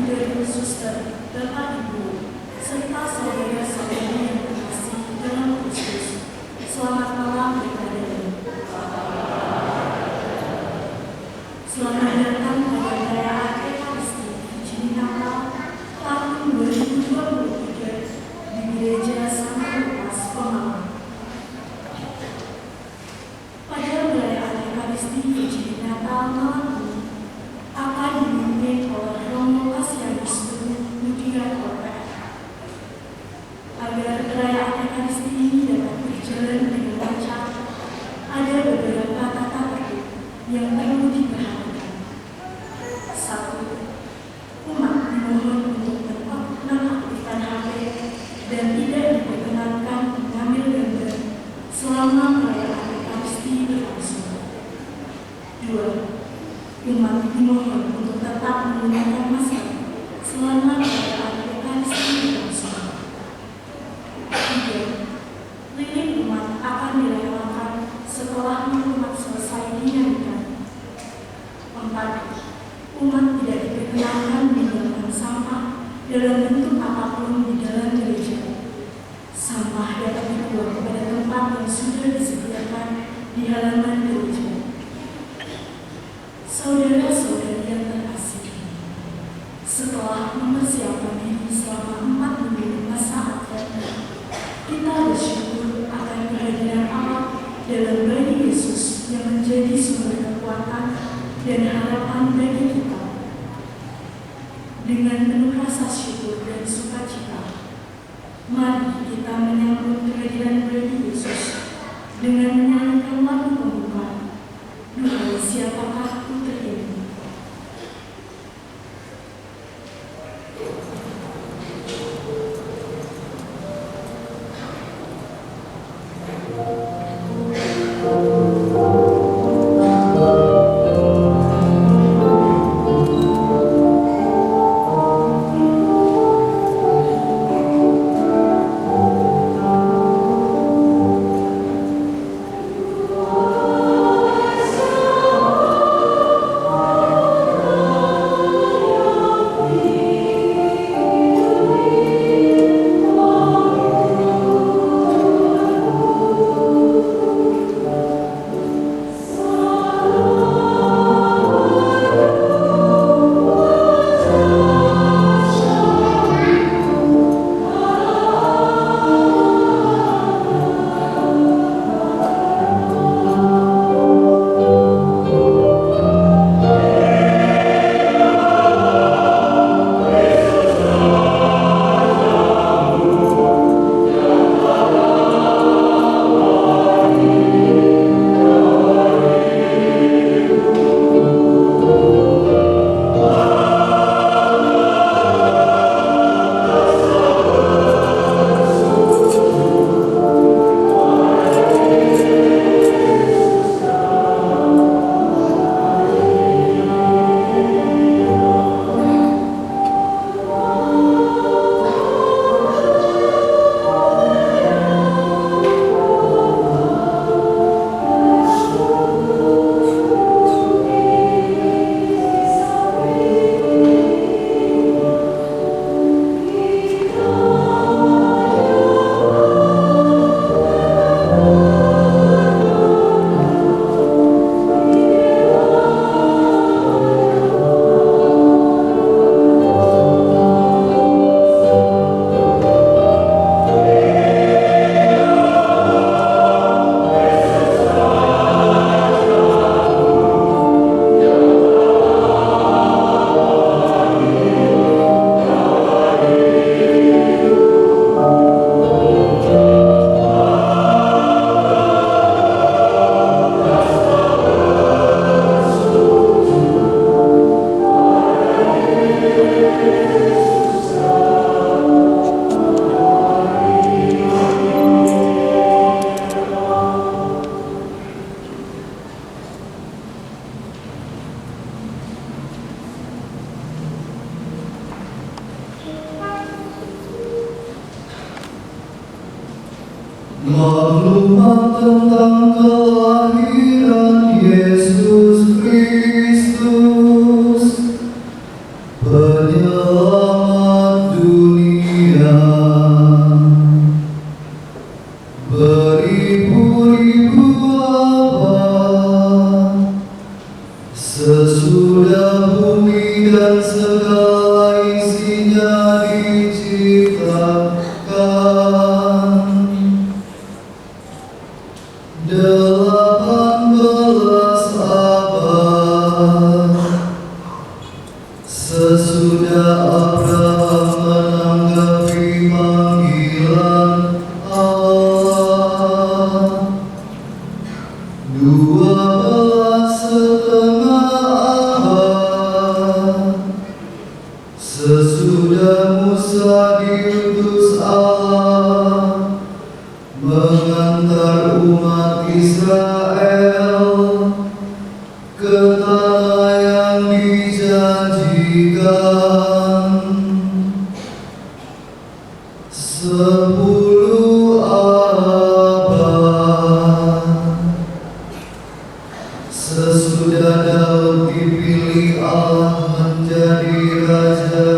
dari suster, Bapak Ibu, serta saudara-saudari yang terkasih dalam Kristus. Selamat malam Adik-adik. Selamat datang pada perayaan Ekaristi Puji Natal tahun 2023 di Gereja Santo Lukas Pemalang. Pada perayaan Ekaristi Puji Natal malam ini akan dipimpin oleh Romo Kasianus Mutia Korpek. Agar perayaan Ekaristi ini dapat berjalan dengan lancar, ada beberapa tata tertib yang perlu diperhatikan. 1. Umat dimohon untuk menonaktifkan HP dan tidak diperkenankan mengambil gambar selama perayaan Ekaristi berlangsung. 2. Umat dimohon untuk tetap menggunakan masker selama perayaan Ekaristi berlangsung. 3. Lilin umat akan direlakan setelah umat selesai dinyanyikan. 4. Umat tidak diperkenankan meninggalkan sampah dalam bentuk apapun di dalam gereja. Sampah dapat dibuang pada tempat yang sudah disediakan di halaman gereja. Saudara-saudari yang terkasih, setelah mempersiapkan diri selama 4 minggu masa Advent, kita bersyukur akan kehadiran Allah dalam bayi Yesus yang menjadi sumber kekuatan dan harapan bagi kita. Dengan penuh rasa syukur dan sukacita, mari kita menyambut kehadiran bayi Yesus dengan menyanyikan lagu pembuka, "Duhai siapakah putri ini?" Maklumat tentang kelahiran Yesus Kristus, penyelamatan ke tanah yang dijanjikan. 10 abad sesudah Daud dipilih Allah menjadi raja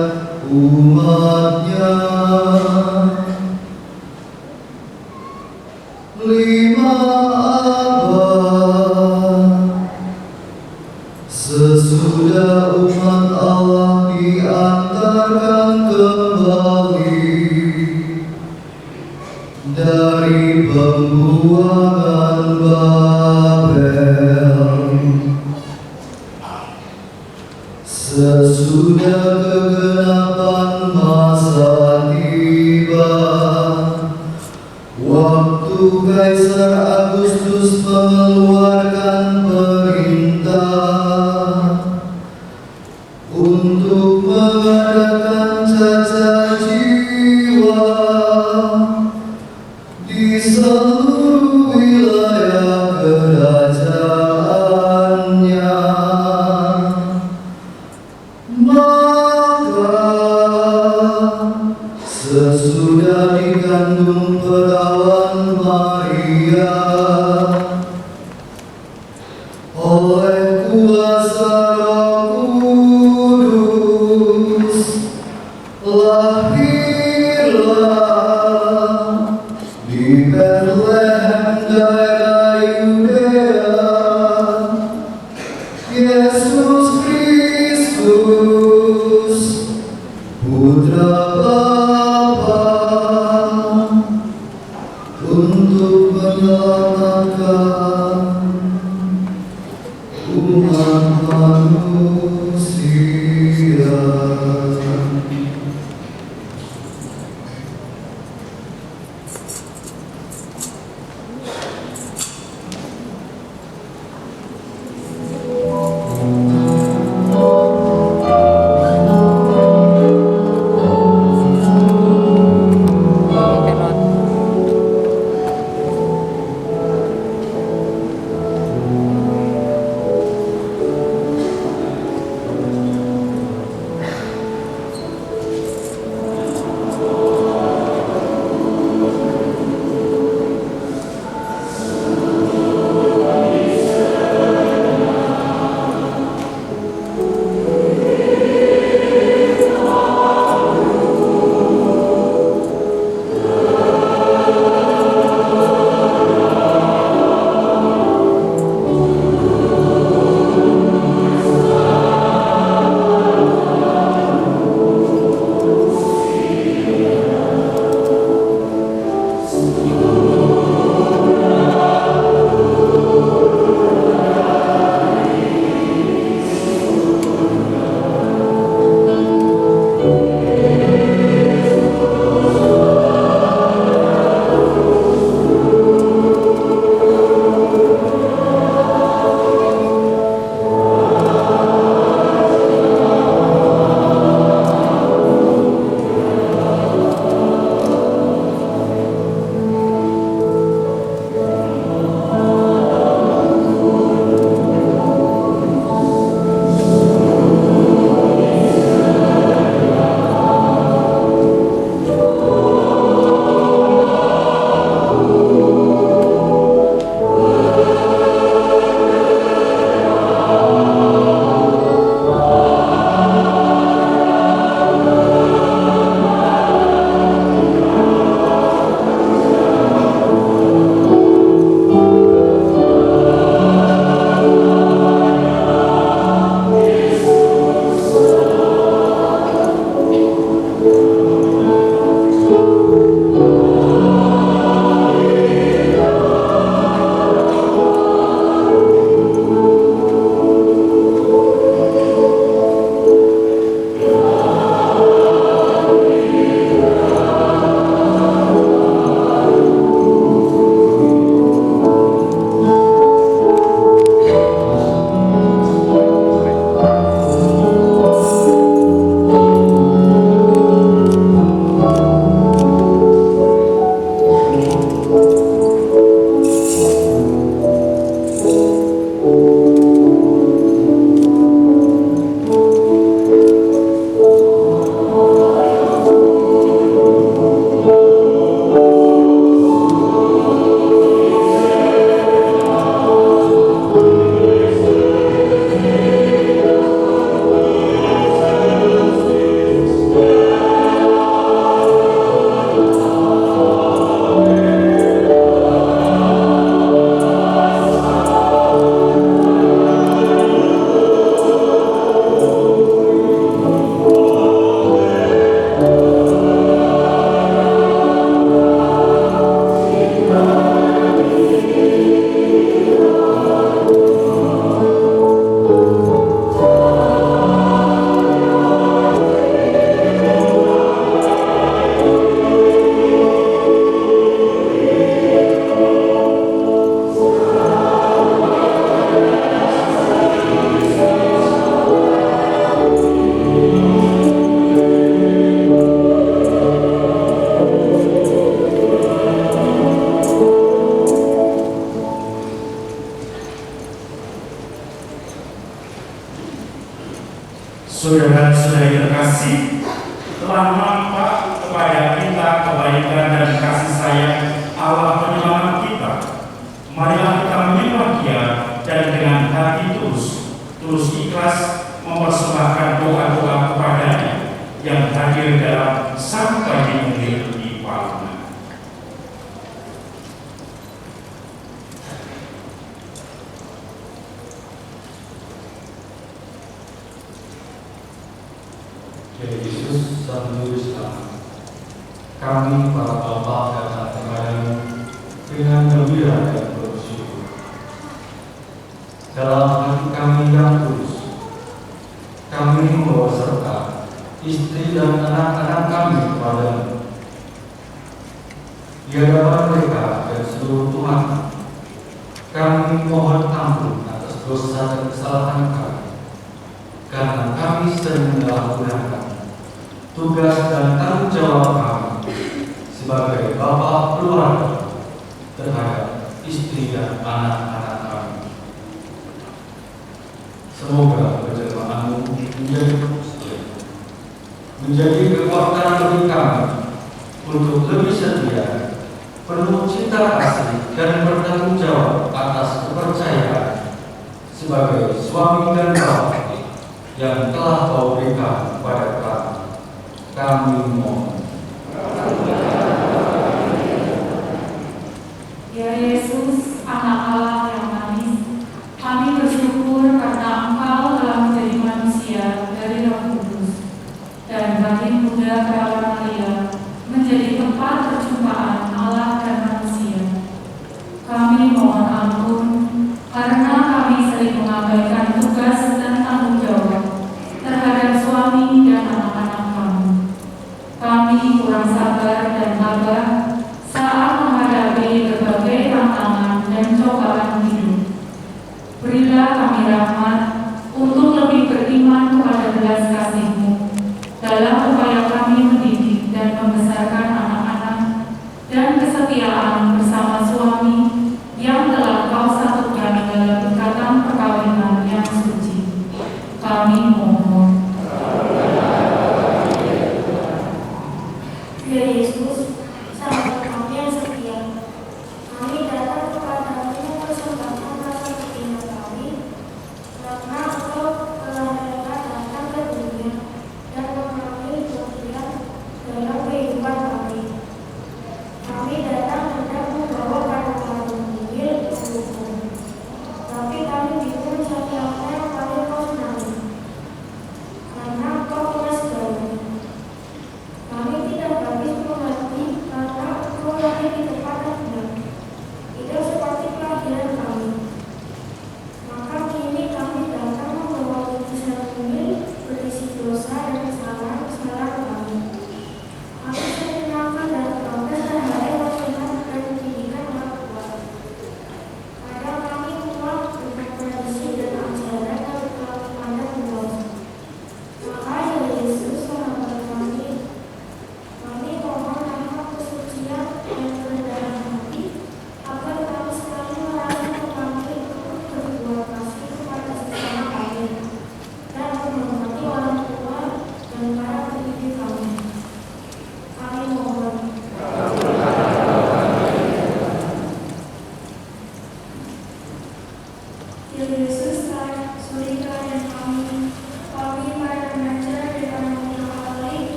umatnya, 5 abad sesudah umat Allah diantarkan kembali dari pembuangan Babel. Sesudah kegenapan masa tiba, waktu Kaisar Agustus mengeluarkan perintah untuk mengadakan cacat jiwa di seluruh wilayah kerajaannya, maka sesudah dikandung perawan Maria oleh kuasa Roh Kudus, lahirlah di Bethlehem daerah Yudea Yesus Kristus, Putra Bapa, untuk menyelamatkan umat manusia. Saudara-saudari terkasih, telah nampak kepada kita kebaikan dan kasih sayang Allah penyelamat kita. Marilah kita menyembah Dia dan dengan hati tulus ikhlas mempersembahkan doa-doa kepadanya yang hadir dalam sampai di menit di Palma. Ya Yesus, Sang Juru Selamat, kami para bapa datang kepadamu dengan gembira dan bersyukur. Dalam hati kami yang tulus, kami membawa serta istri dan anak-anak kami kepadamu. Di hadapan mereka dan seluruh umat, kami mohon ampun atas dosa dan kesalahan kami, karena kami sering menyalahgunakan tugas dan tanggung jawab kami sebagai bapa keluarga terhadap istri dan anak-anak kami. Semoga penjelmaan-Mu menjadi kekuatan bagi kami untuk lebih setia, penuh cinta kasih dan bertanggung jawab atas kepercayaan sebagai suami dan bapa yang telah Kau berikan kepada kami. Kami mohon. Ya Yesus, Anak Allah yang manis, kami bersyukur karena Engkau telah menjadi manusia dari Roh Kudus, dan bagi muda perawan Maria menjadi tempat perjumpaan Allah dan manusia. Kami mohon ampun karena kami sering mengabaikan tugas dan tanggung jawab terhadap suami dan anak-anak kami. Kami kurang sabar dan tabah saat menghadapi berbagai tantangan dan cobaan hidup. Berilah kami rahmat untuk lebih beriman kepada belas kasih-Mu dalam upaya kami mendidik dan membesarkan anak-anak dan kesetiaan bersama suami yang telah Kau satukan dalam ikatan perkawinan yang suci. Kami mohon. Ya Yesus, sahabat kami yang setia, kami datang kepadamu mempersembahkan rasa terima kami karena Engkau telah rela datang ke dunia dan mengambil bagian dalam kehidupan kami. Kami datang hendak membawa kata-kata Injil dan hukum, tapi kami bingung siapa yang paling Kau senangi.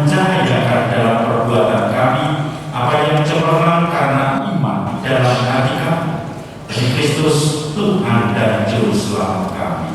mencahayakan dalam perbuatan kami apa yang cemerlang karena iman dalam hati kami. Demi Kristus Tuhan dan Juru Selamat kami.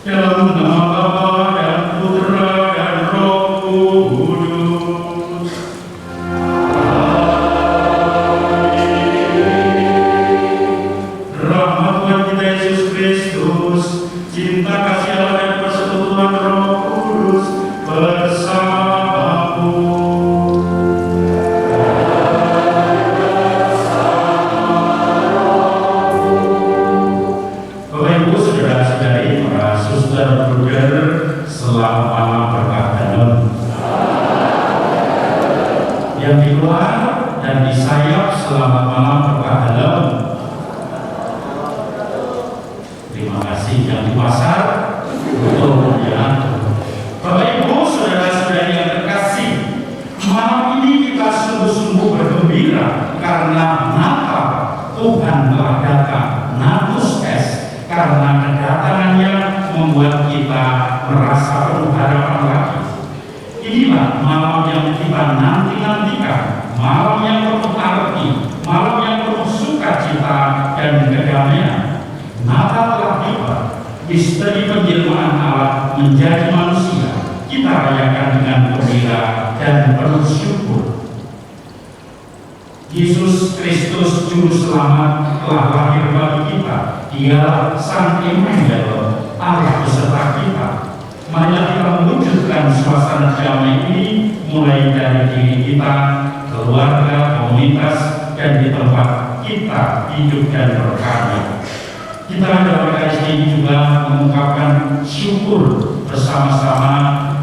Dalam nama Bapa dan Putra dan Roh Kudus. Rahmat Tuhan kita Yesus Kristus, cinta kasih Allah dan persekutuan Roh Kudus bersamamu. Bapak Ibu, saudara-saudari, para suster bruder, selamat malam berkah dalam. Yang di luar dan di sayap, selamat malam berkah dalam. Terima kasih. Yang di pasar, betul ya. Bapak Ibu, saudara-saudari yang terkasih, malam ini kita sungguh-sungguh bergembira karena Natal Tuhan telah datang. Natus es, karena kedatangannya membuat kita merasa penuh harapan lagi. Inilah malam yang kita nanti-nantikan, malam yang penuh arti, malam yang penuh sukacita dan kedamaian. Natal telah tiba, misteri penjelmaan Allah menjadi manusia. Kita rayakan dengan gembira dan penuh syukur. Yesus Kristus Juru Selamat telah lahir bagi kita. Dialah Sang Immanuel, Allah beserta kita. Marilah kita mewujudkan suasana damai ini mulai dari diri kita, keluarga, komunitas, dan di tempat kita hidup dan berkarya. Kita dalam hari ini juga mengungkapkan syukur bersama-sama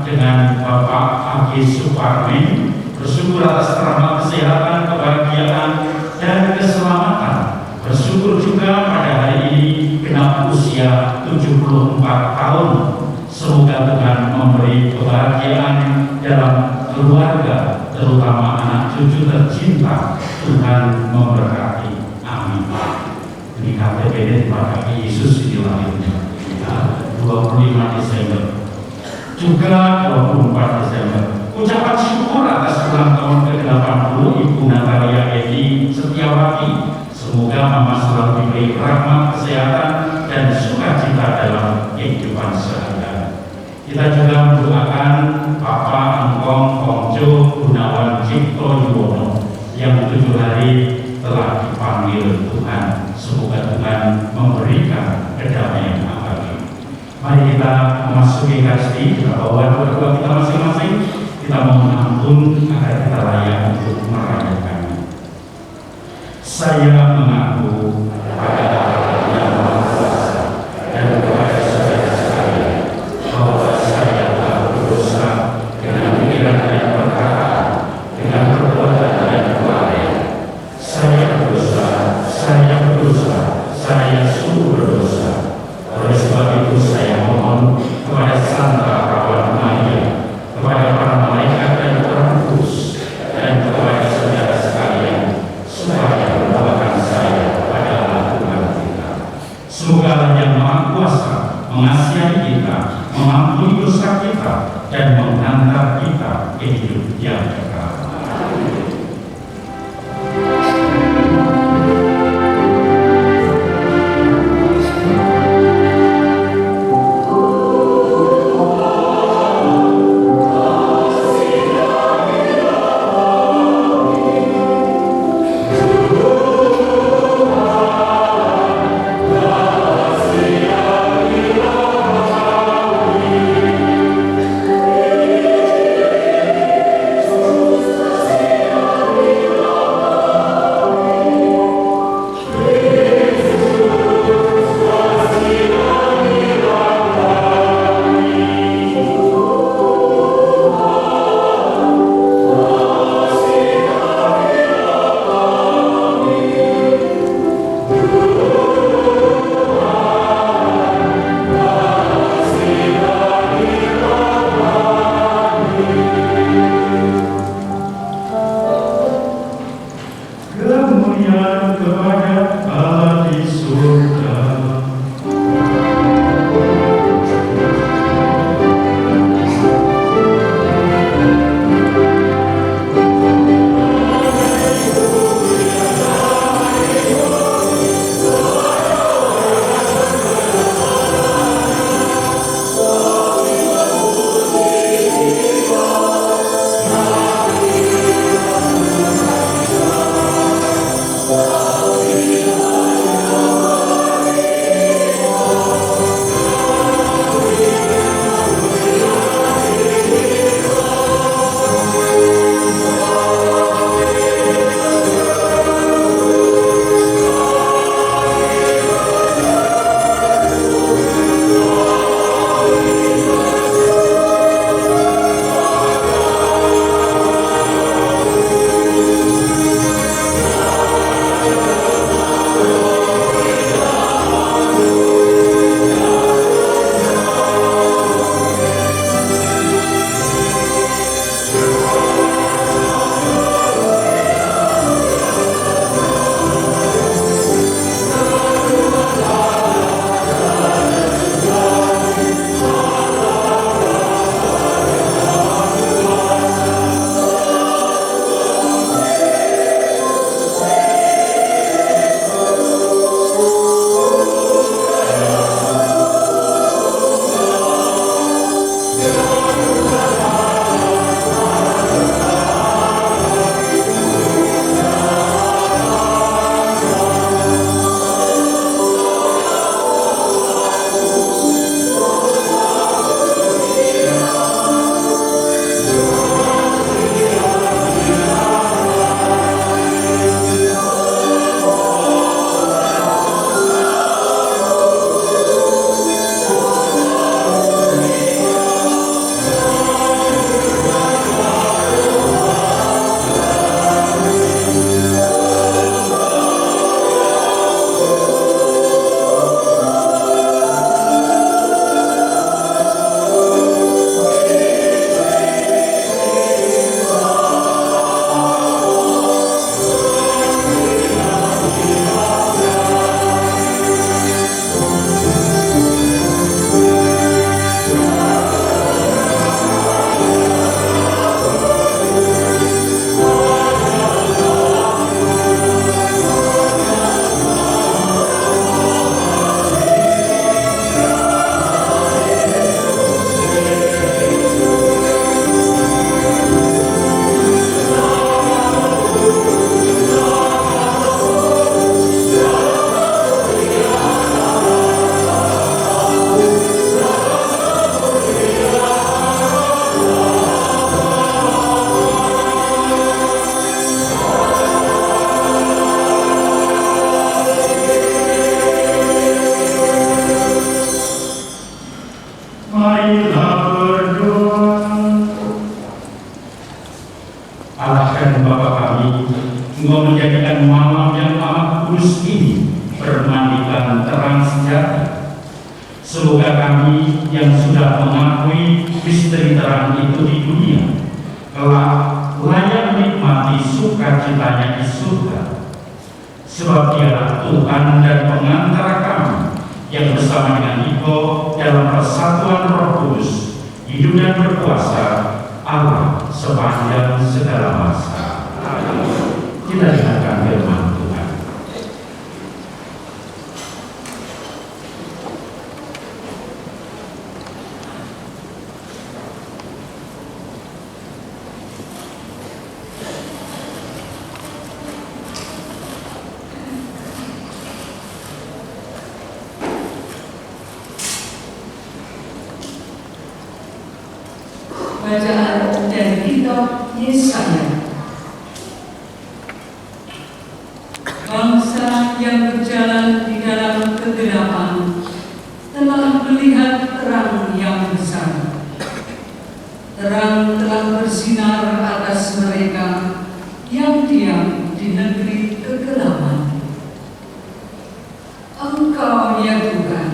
dengan Bapak A.G. Suparmi. Bersyukur atas rahmat kesehatan, kebahagiaan, dan keselamatan. Bersyukur juga pada hari ini genap usia 74 tahun. Semoga Tuhan memberi kebahagiaan dalam keluarga, terutama anak cucu tercinta. Tuhan memberkati. Amin. Ini KTP dipakai Yesus di lahirnya. 25 Desember. Juga 24 Desember. Ucapan syukur atas ulang tahun ke-80 Ibu Natalia Edi Setiawati. Semoga Mama selalu diberi rahmat, kesehatan, dan sukacita dalam kehidupan sehari-hari. Kita juga mendoakan Papa Angkong Kongjo Gunawan Cipto Yuwono yang 7 hari telah dipanggil Tuhan. Semoga Tuhan memberikan kedamaian abadi. Mari kita memasuki Ekaristi, kita bawa doa kita masing-masing. Kita mohon ampun agar kita layak untuk merayakannya. Saya mengaku pada Allah yang Maha Kuasa dan kepada saudara sekalian bahwa saya telah berdosa dengan pikiran dan perkataan, dengan perbuatan dan kelalaian. Saya berdosa, saya sungguh berdosa. Oleh sebab itu saya mohon kepada Santa Kawan Maria, kepada para malaikat dan Roh Kudus, dan kepada saudara sekalian, supaya mendoakan saya pada Allah Tuhan kita. Semoga Allah yang Maha Kuasa mengasihi kita, mengampuni dosa kita, dan menghantar kita ke hidup yang kekal. Yesus Marilah berdoa. Allah dan Bapa kami, Engkau menjadikan malam yang amat kudus ini bermandikan terang sejati. Semoga kami yang sudah mengakui misteri terang itu di dunia, kelak layak menikmati sukacitanya di surga. Sebab Dialah Tuhan dan pengantara kami, yang bersama dengan Engkau dalam persatuan Roh Kudus, hidup dan berkuasa Allah sepanjang segala masa. Kita dengarkan firman Tuhan. Bacaan dari kitab Yesaya. Bangsa yang berjalan di dalam kegelapan telah melihat terang yang besar. Terang telah bersinar atas mereka yang diam di negeri kegelapan. Engkau ya Tuhan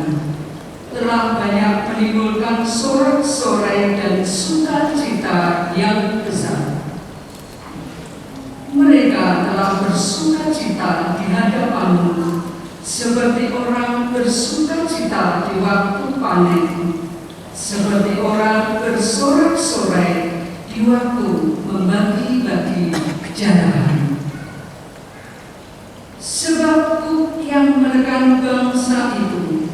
telah banyak menimbulkan sorak-sorai dan sukacita yang besar. Mereka telah bersukacita di hadapan-Mu, seperti orang bersukacita di waktu panen, seperti orang bersorak-sorai di waktu membagi-bagi jarahan. Sebab Kuk yang menekan bangsa itu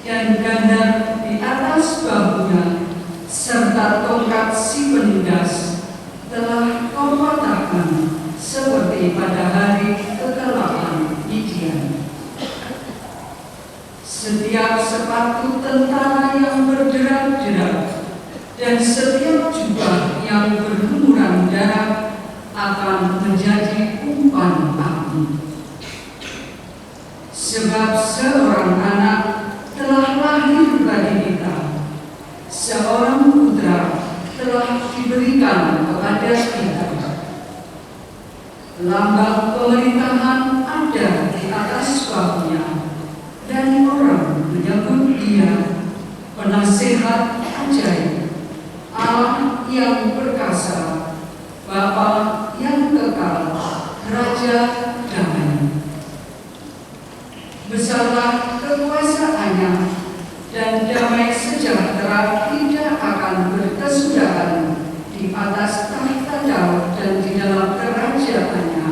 dan gandar di atas bahunya, serta tongkat si penindas telah Kau patahkan seperti pada hari kegelapan Midian. Setiap sepatu tentara yang berderak-derak dan setiap jubah yang berlumuran darah akan menjadi umpan api. Sebab seorang anak telah lahir bagi kita, seorang putra telah diberikan kepada kita. Lambang pemerintahan ada di atas bahunya, dan orang menyebut Dia Penasehat Ajaib, Allah yang perkasa, Bapa yang kekal, Raja damai. Besarlah kekuasaannya, dan damai sejahtera tidak akan berkesudahan di atas tahta Daud dan di dalam kerajaannya,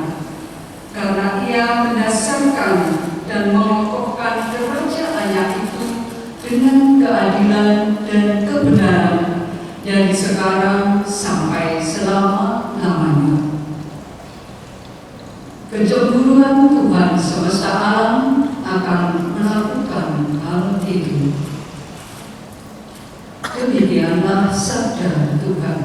karena Ia mendasarkan dan mengokohkan kerajaannya itu dengan keadilan dan kebenaran dari sekarang sampai selama-lamanya. Kecemburuan Tuhan semesta alam akan melakukan hal itu. Demikianlah sabda Tuhan.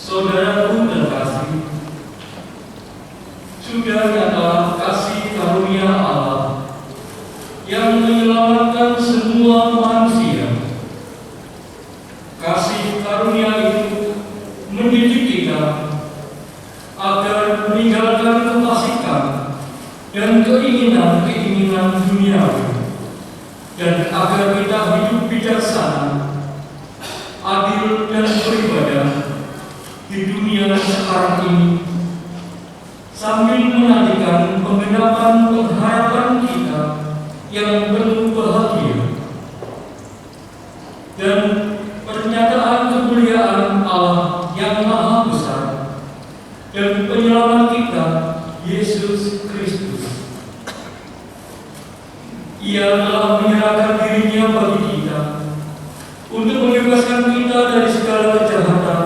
Saudaraku terkasih, sudah nyata kasih karunia Allah yang menyelamatkan semua manusia. Kasih karunia itu mendidik kita agar meninggalkan kefasikan dan keinginan-keinginan duniawi, dan agar kita hidup bijaksana, adil dan beribadah di dunia sekarang ini, sambil menantikan penggenapan pengharapan kita yang penuh bahagia dan pernyataan kemuliaan Allah yang Maha Besar dan penyelamat kita, Yesus Kristus. Ia telah menyerahkan dirinya bagi kita untuk membebaskan kita dari segala kejahatan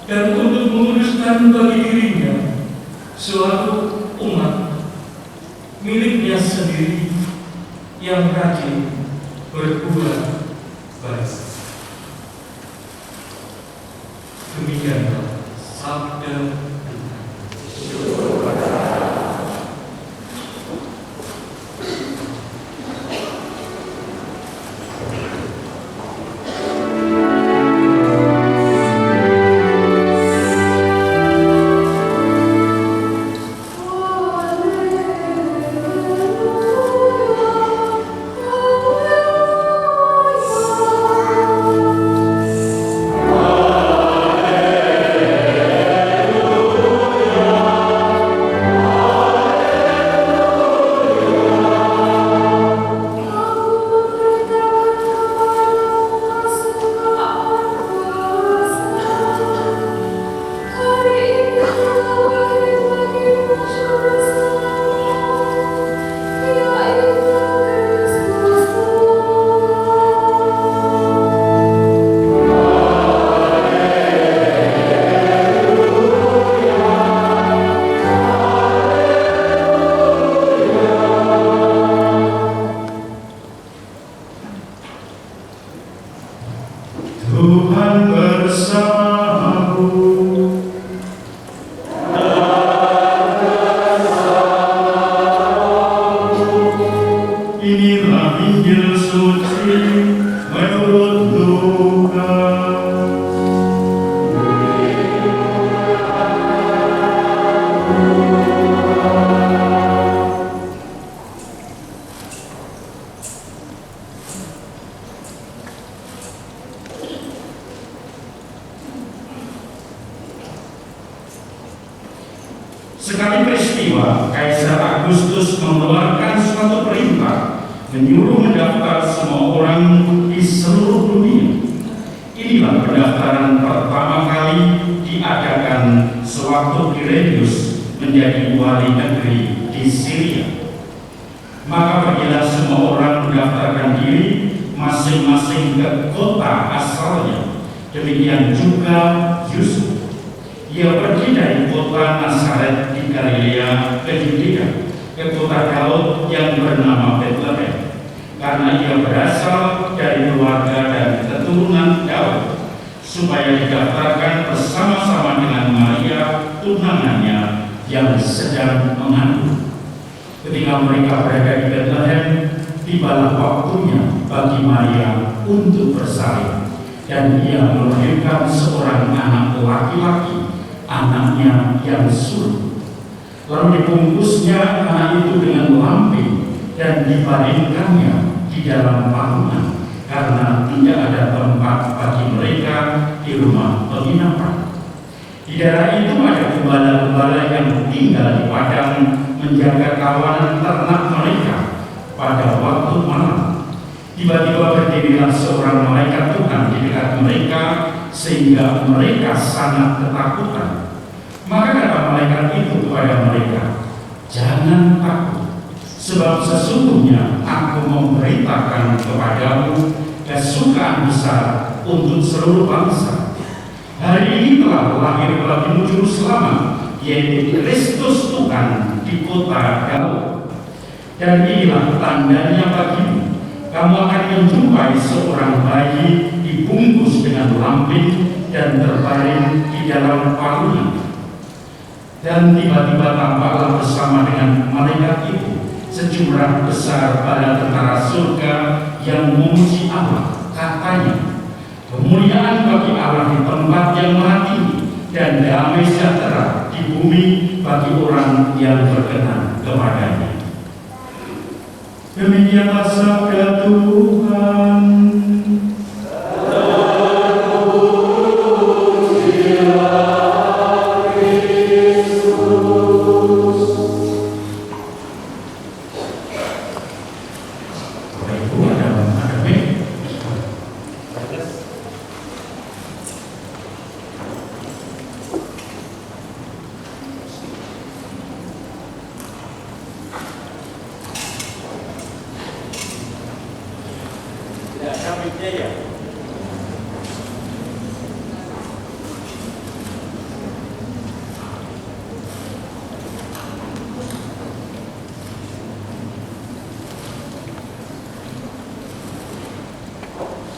dan untuk menguduskan bagi dirinya suatu umat miliknya sendiri yang rajin berbuat baik. Demikianlah sabda Tuhan. Sekali peristiwa, Kaisar Agustus mengeluarkan suatu perintah menyuruh mendaftar semua orang di seluruh dunia. Inilah pendaftaran pertama kali diadakan sewaktu Quirinius menjadi wali negeri di Syria. Maka pergilah semua orang mendaftarkan diri masing-masing ke kota asalnya. Demikian juga Yusuf. Ia pergi dari kota Nazaret di Galilea ke Yudea, ke kota Daud yang bernama Bethlehem, karena ia berasal dari keluarga dan keturunan Daud, supaya didaftarkan bersama-sama dengan Maria, tunangannya yang sedang mengandung. Ketika mereka berada di Bethlehem, tibalah waktunya bagi Maria untuk bersalin, dan ia melahirkan seorang anak laki-laki, anaknya yang sulung. Lalu dibungkusnya anak itu dengan lampin dan dibaringkannya di dalam parunan, karena tidak ada tempat bagi mereka di rumah penginapan. Di daerah itu ada gembala-gembala yang tinggal di padang menjaga kawanan ternak mereka pada waktu malam. Tiba-tiba berdirilah seorang malaikat Tuhan di dekat mereka, sehingga mereka sangat ketakutan. Maka kata malaikat itu kepada mereka, "Jangan takut, sebab sesungguhnya aku memberitakan kepadamu kesukaan besar untuk seluruh bangsa. Hari ini telah lahir bagimu juru selamat, yaitu Kristus Tuhan di kota Daud. Dan inilah tandanya bagimu, kamu akan menjumpai seorang bayi dibungkus dengan lampin dan terbaring di dalam palungan. Dan tiba-tiba tampaklah bersama dengan malaikat itu sejumlah besar bala tentara surga yang memuji Allah. Katanya, kemuliaan bagi Allah di tempat yang maha tinggi, dan damai sejahtera di bumi bagi orang yang berkenan kepadanya. Demikianlah sabda Tuhan.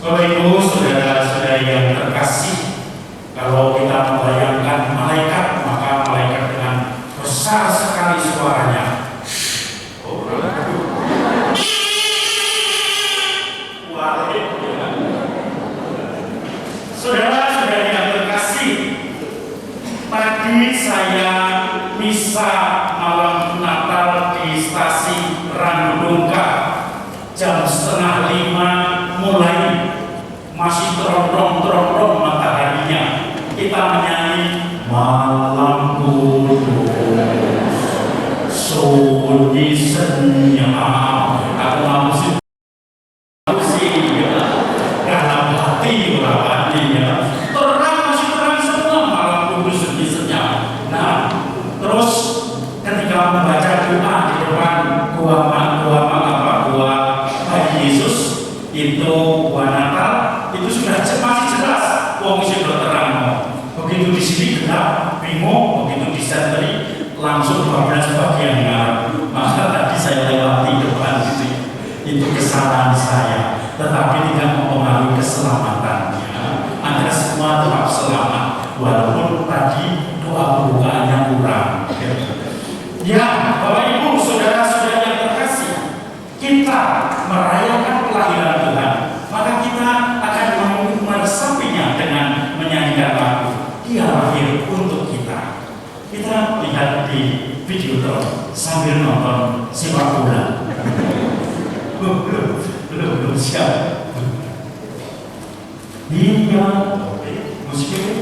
Bapak Ibu, saudara-saudari yang terkasih, kalau kita membayangkan malaikat, maka malaikat dengan besar sekali suaranya. Saudara-saudari yang terkasih, tadi saya misa malam Natal di stasiun Ranggudongka jam 4:30 mulai, masih terondong-terondong mataharinya. Kita menyanyi malam kudus sunyi senyap. Aku mau sih dalam hati urapannya terang, masih terang semua, malam kudus sunyi senyap. Nah, terus ketika membaca doa di depan gua Yesus itu gua Natal, itu sudah masih jelas wong sing terang. Begitu di sini gelap, bingung, begitu di sentri langsung 12 bagian ngarep. Maka tadi saya lewati depan itu kesalahan saya, tetapi tidak mempengaruhi keselamatannya. Anda semua tetap selamat walaupun tadi doa bukaannya kurang. Ya, Bapak Ibu, saudara-saudara yang terkasih, kita merayakan kelahiran Tuhan, maka kita akan meresapinya dengan menyanyikan lagu Dia lahir untuk kita. Kita lihat di Videotron sambil nonton sepak bola. belum siap. Dia musiknya.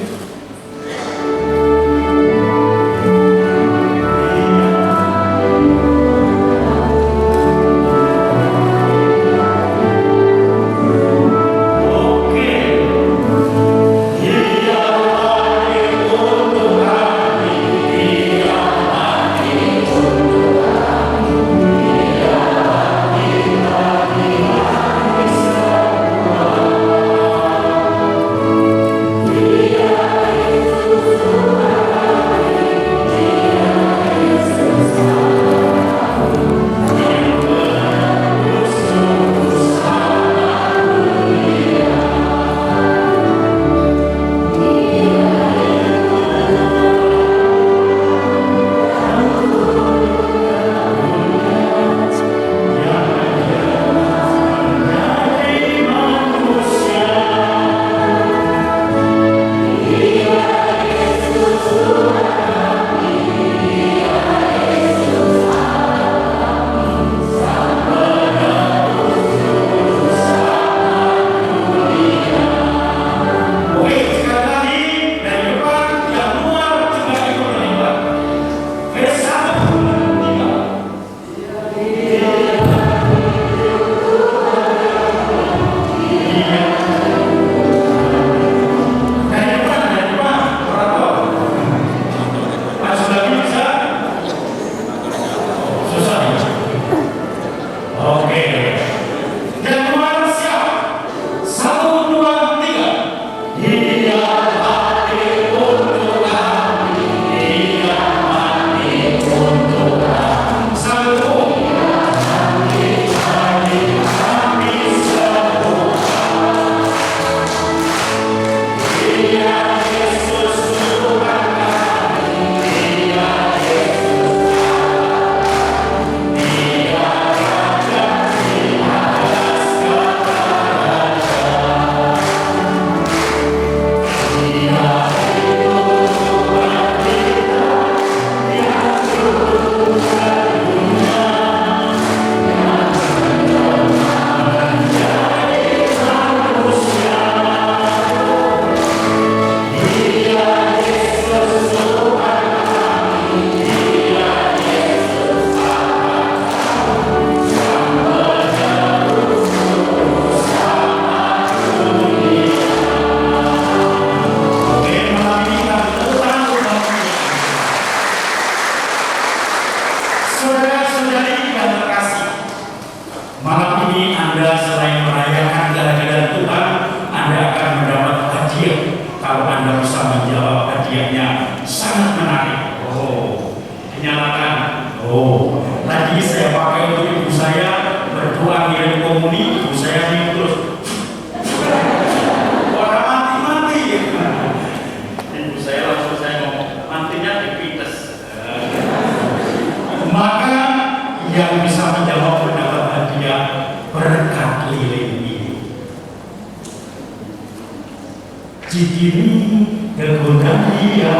Dia lainnya sangat menarik. Oh, dinyalakan. Oh, tadi saya pakai untuk ibu saya berdoa ngirim komuni, ibu saya terus orang mati-mati. Ibu saya langsung saya ngomong, mantinya dipites. Maka yang bisa menjawab mendapat hadiah berkat lilin ini. Cikini kegunaan dia,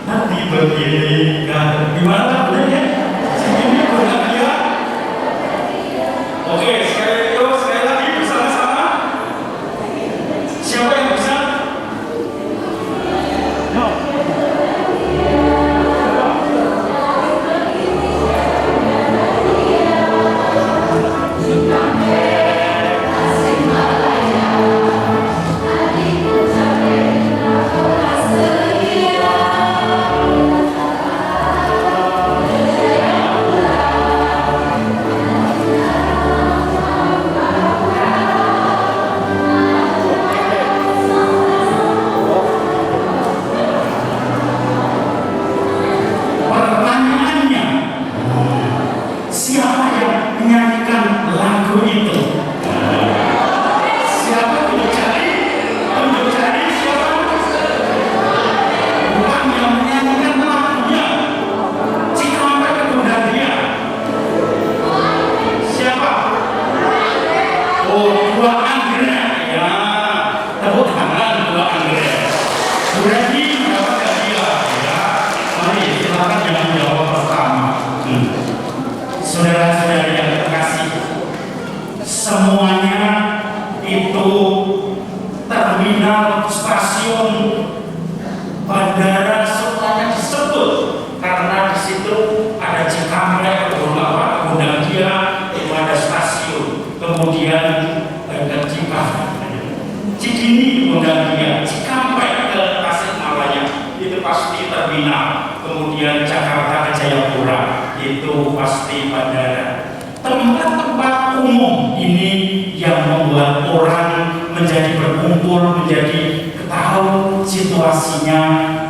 hati begini kan? Gimana bolehnya? Cikini kegunaan dia. Oke, sekali lagi bersama-sama. Siapa yang bisa? No. Pertanyaannya, siapa yang menyanyikan lagu itu? Siapa tunjuk jari? Tunjuk jari siapa? Bukan yang menyanyikan lagunya. Jika mereka kegunaan dia. Siapa? Oh, dua anggrek. Ya, tepuk tangan dua anggrek. Berarti mendapat hadiah. Ya, mari silakan yang menjawab pertama. Saudara-saudari yang terkasih, semuanya itu terminal, stasiun, bandara semuanya disebut karena di situ ada Cikampek, kemudian dia itu ada stasiun, kemudian Cikini kemudian dia Cikampek ke Tasikmalaya itu pasti terminal, kemudian Jakarta ke Jayapura itu pasti bandara. Tempat-tempat umum ini yang membuat orang menjadi berkumpul, menjadi tahu situasinya,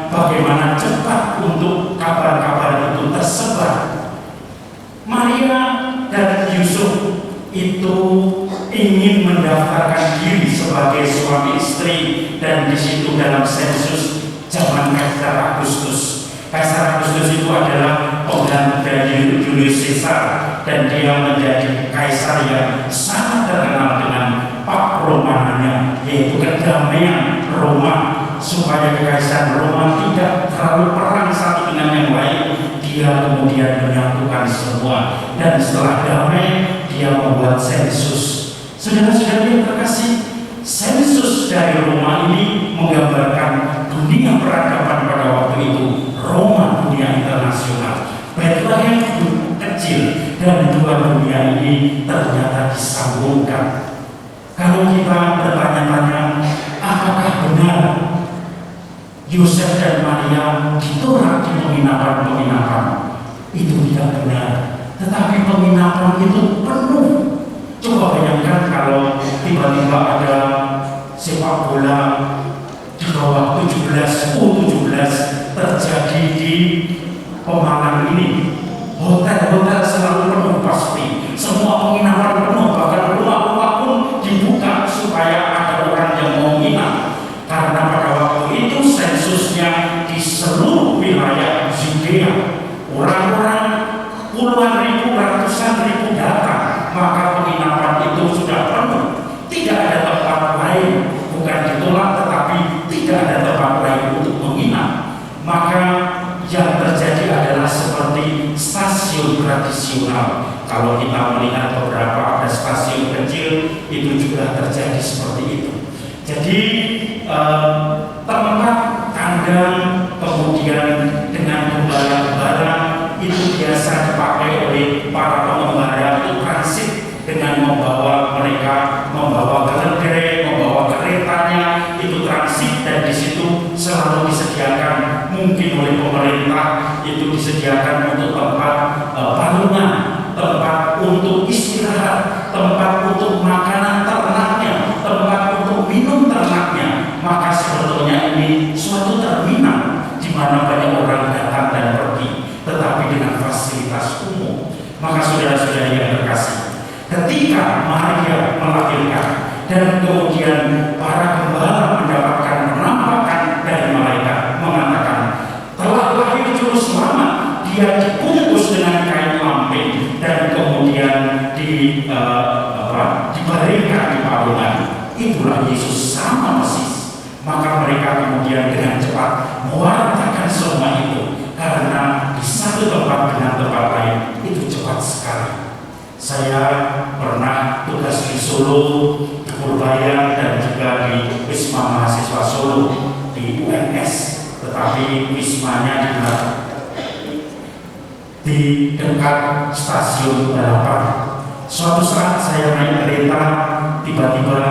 bagaimana cepat untuk kabar-kabar itu tersebar. Maria dan Yusuf itu ingin mendaftarkan diri sebagai suami istri, dan di situ dalam sensus zaman Kaisar Agustus. Kaisar Agustus itu adalah pengganti dari Julius Caesar, dan dia menjadi kaisar yang sangat terkenal dengan Pak Romananya, yaitu kedamaian Roma, supaya kekaisaran Roma tidak terlalu perang satu dengan yang lain. Dia kemudian menyatukan semua, dan setelah damai dia membuat sensus. Saudara-saudari yang terkasih, sensus dari Roma ini menggambarkan dunia peradaban pada waktu itu. Roma dunia internasional, Bethlehem kecil, dan dua dunia ini ternyata disambungkan. Kalau kita bertanya-tanya, apakah benar Yosef dan Maria ditolak di penginapan-penginapan? Itu tidak benar. Tetapi penginapan itu penuh. Coba bayangkan kalau tiba-tiba ada sepak bola di bawah 17 terjadi di Pemalang ini. Hotel-hotel selalu penuh pasti. Semua penginapan penuh, bahkan rumah-rumah pun dibuka supaya ada orang yang mau menginap. Karena pada waktu itu sensusnya di seluruh wilayah Judea. Orang-orang puluhan ribu, ratusan ribu datang, maka penginapan itu sudah penuh. Tidak ada tempat lain, bukan ditolak, tetapi tidak ada tempat lain untuk menginap. Maka yang terjadi adalah seperti stasiun tradisional. Kalau kita melihat beberapa ada stasiun kecil, itu juga terjadi seperti itu. Jadi tempat kandang, kemudian dengan gembala-gembala itu biasa dipakai oleh para pengembara itu transit dengan membawa mereka, membawa keledai, membawa keretanya, itu transit, dan di situ selalu disediakan, mungkin oleh pemerintah itu disediakan untuk tempat palungan, tempat untuk istirahat, tempat untuk makanan ternaknya, tempat untuk minum ternaknya. Maka sebetulnya sebetulnya ini suatu terminal di mana banyak orang datang dan pergi, tetapi dengan fasilitas umum. Maka saudara-saudari yang terkasih, ketika Maria melahirkan dan kemudian para gembala mendapatkan penampakan dari malaikat mengatakan telah lahir juru selamat, dia dibungkus dengan kain lampin dan kemudian dibaringkan di palungan. Itulah Yesus sama persis. Maka mereka kemudian dengan cepat mewartakan semua itu, karena di satu tempat dengan tempat lain itu cepat sekali. Saya pernah tugas di Solo, di Purbaya, dan juga di Wisma Mahasiswa Solo di UNS, tetapi wismanya di dekat stasiun Balapan. Suatu saat saya naik kereta, tiba-tiba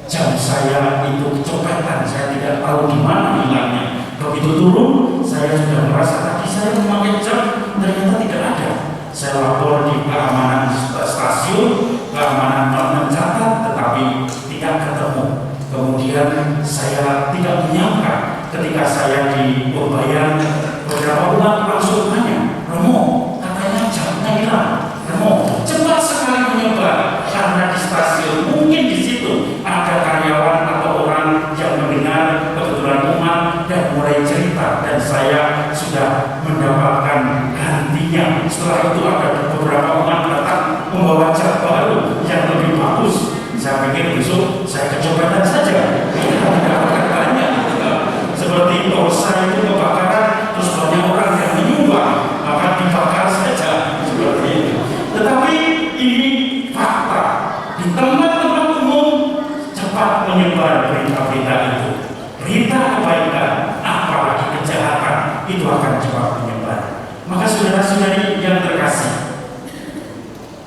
jam saya itu kecopetan, saya tidak tahu di mana hilangnya. Begitu turun, saya sudah merasa tadi saya memakai jam, ternyata tidak ada. Saya lapor di keamanan stasiun, keamanan mencatat, tetapi tidak ketemu. Kemudian saya tidak menyangka ketika saya di Purbaya, beberapa umat langsung tanya, Romo, katanya jamnya hilang. Romo, cepat sekali menyebar, karena di stasiun mungkin di situ ada karyawan atau orang yang mendengar kebetulan umat dan mulai cerita, dan saya sudah mendapatkan gantinya. Setelah itu ada beberapa umat datang membawa jam baru yang lebih bagus. Saya pikir besok saya kecopetan saja, tidak akan banyak. Seperti dosa itu kebakaran, terus banyak orang yang menyumbang, maka dibakar saja seperti itu. Tetapi ini fakta, di tempat-tempat umum cepat menyebar berita-berita itu. Berita kebaikan, apalagi kejahatan, itu akan cepat menyebar. Maka saudara-saudari yang terkasih,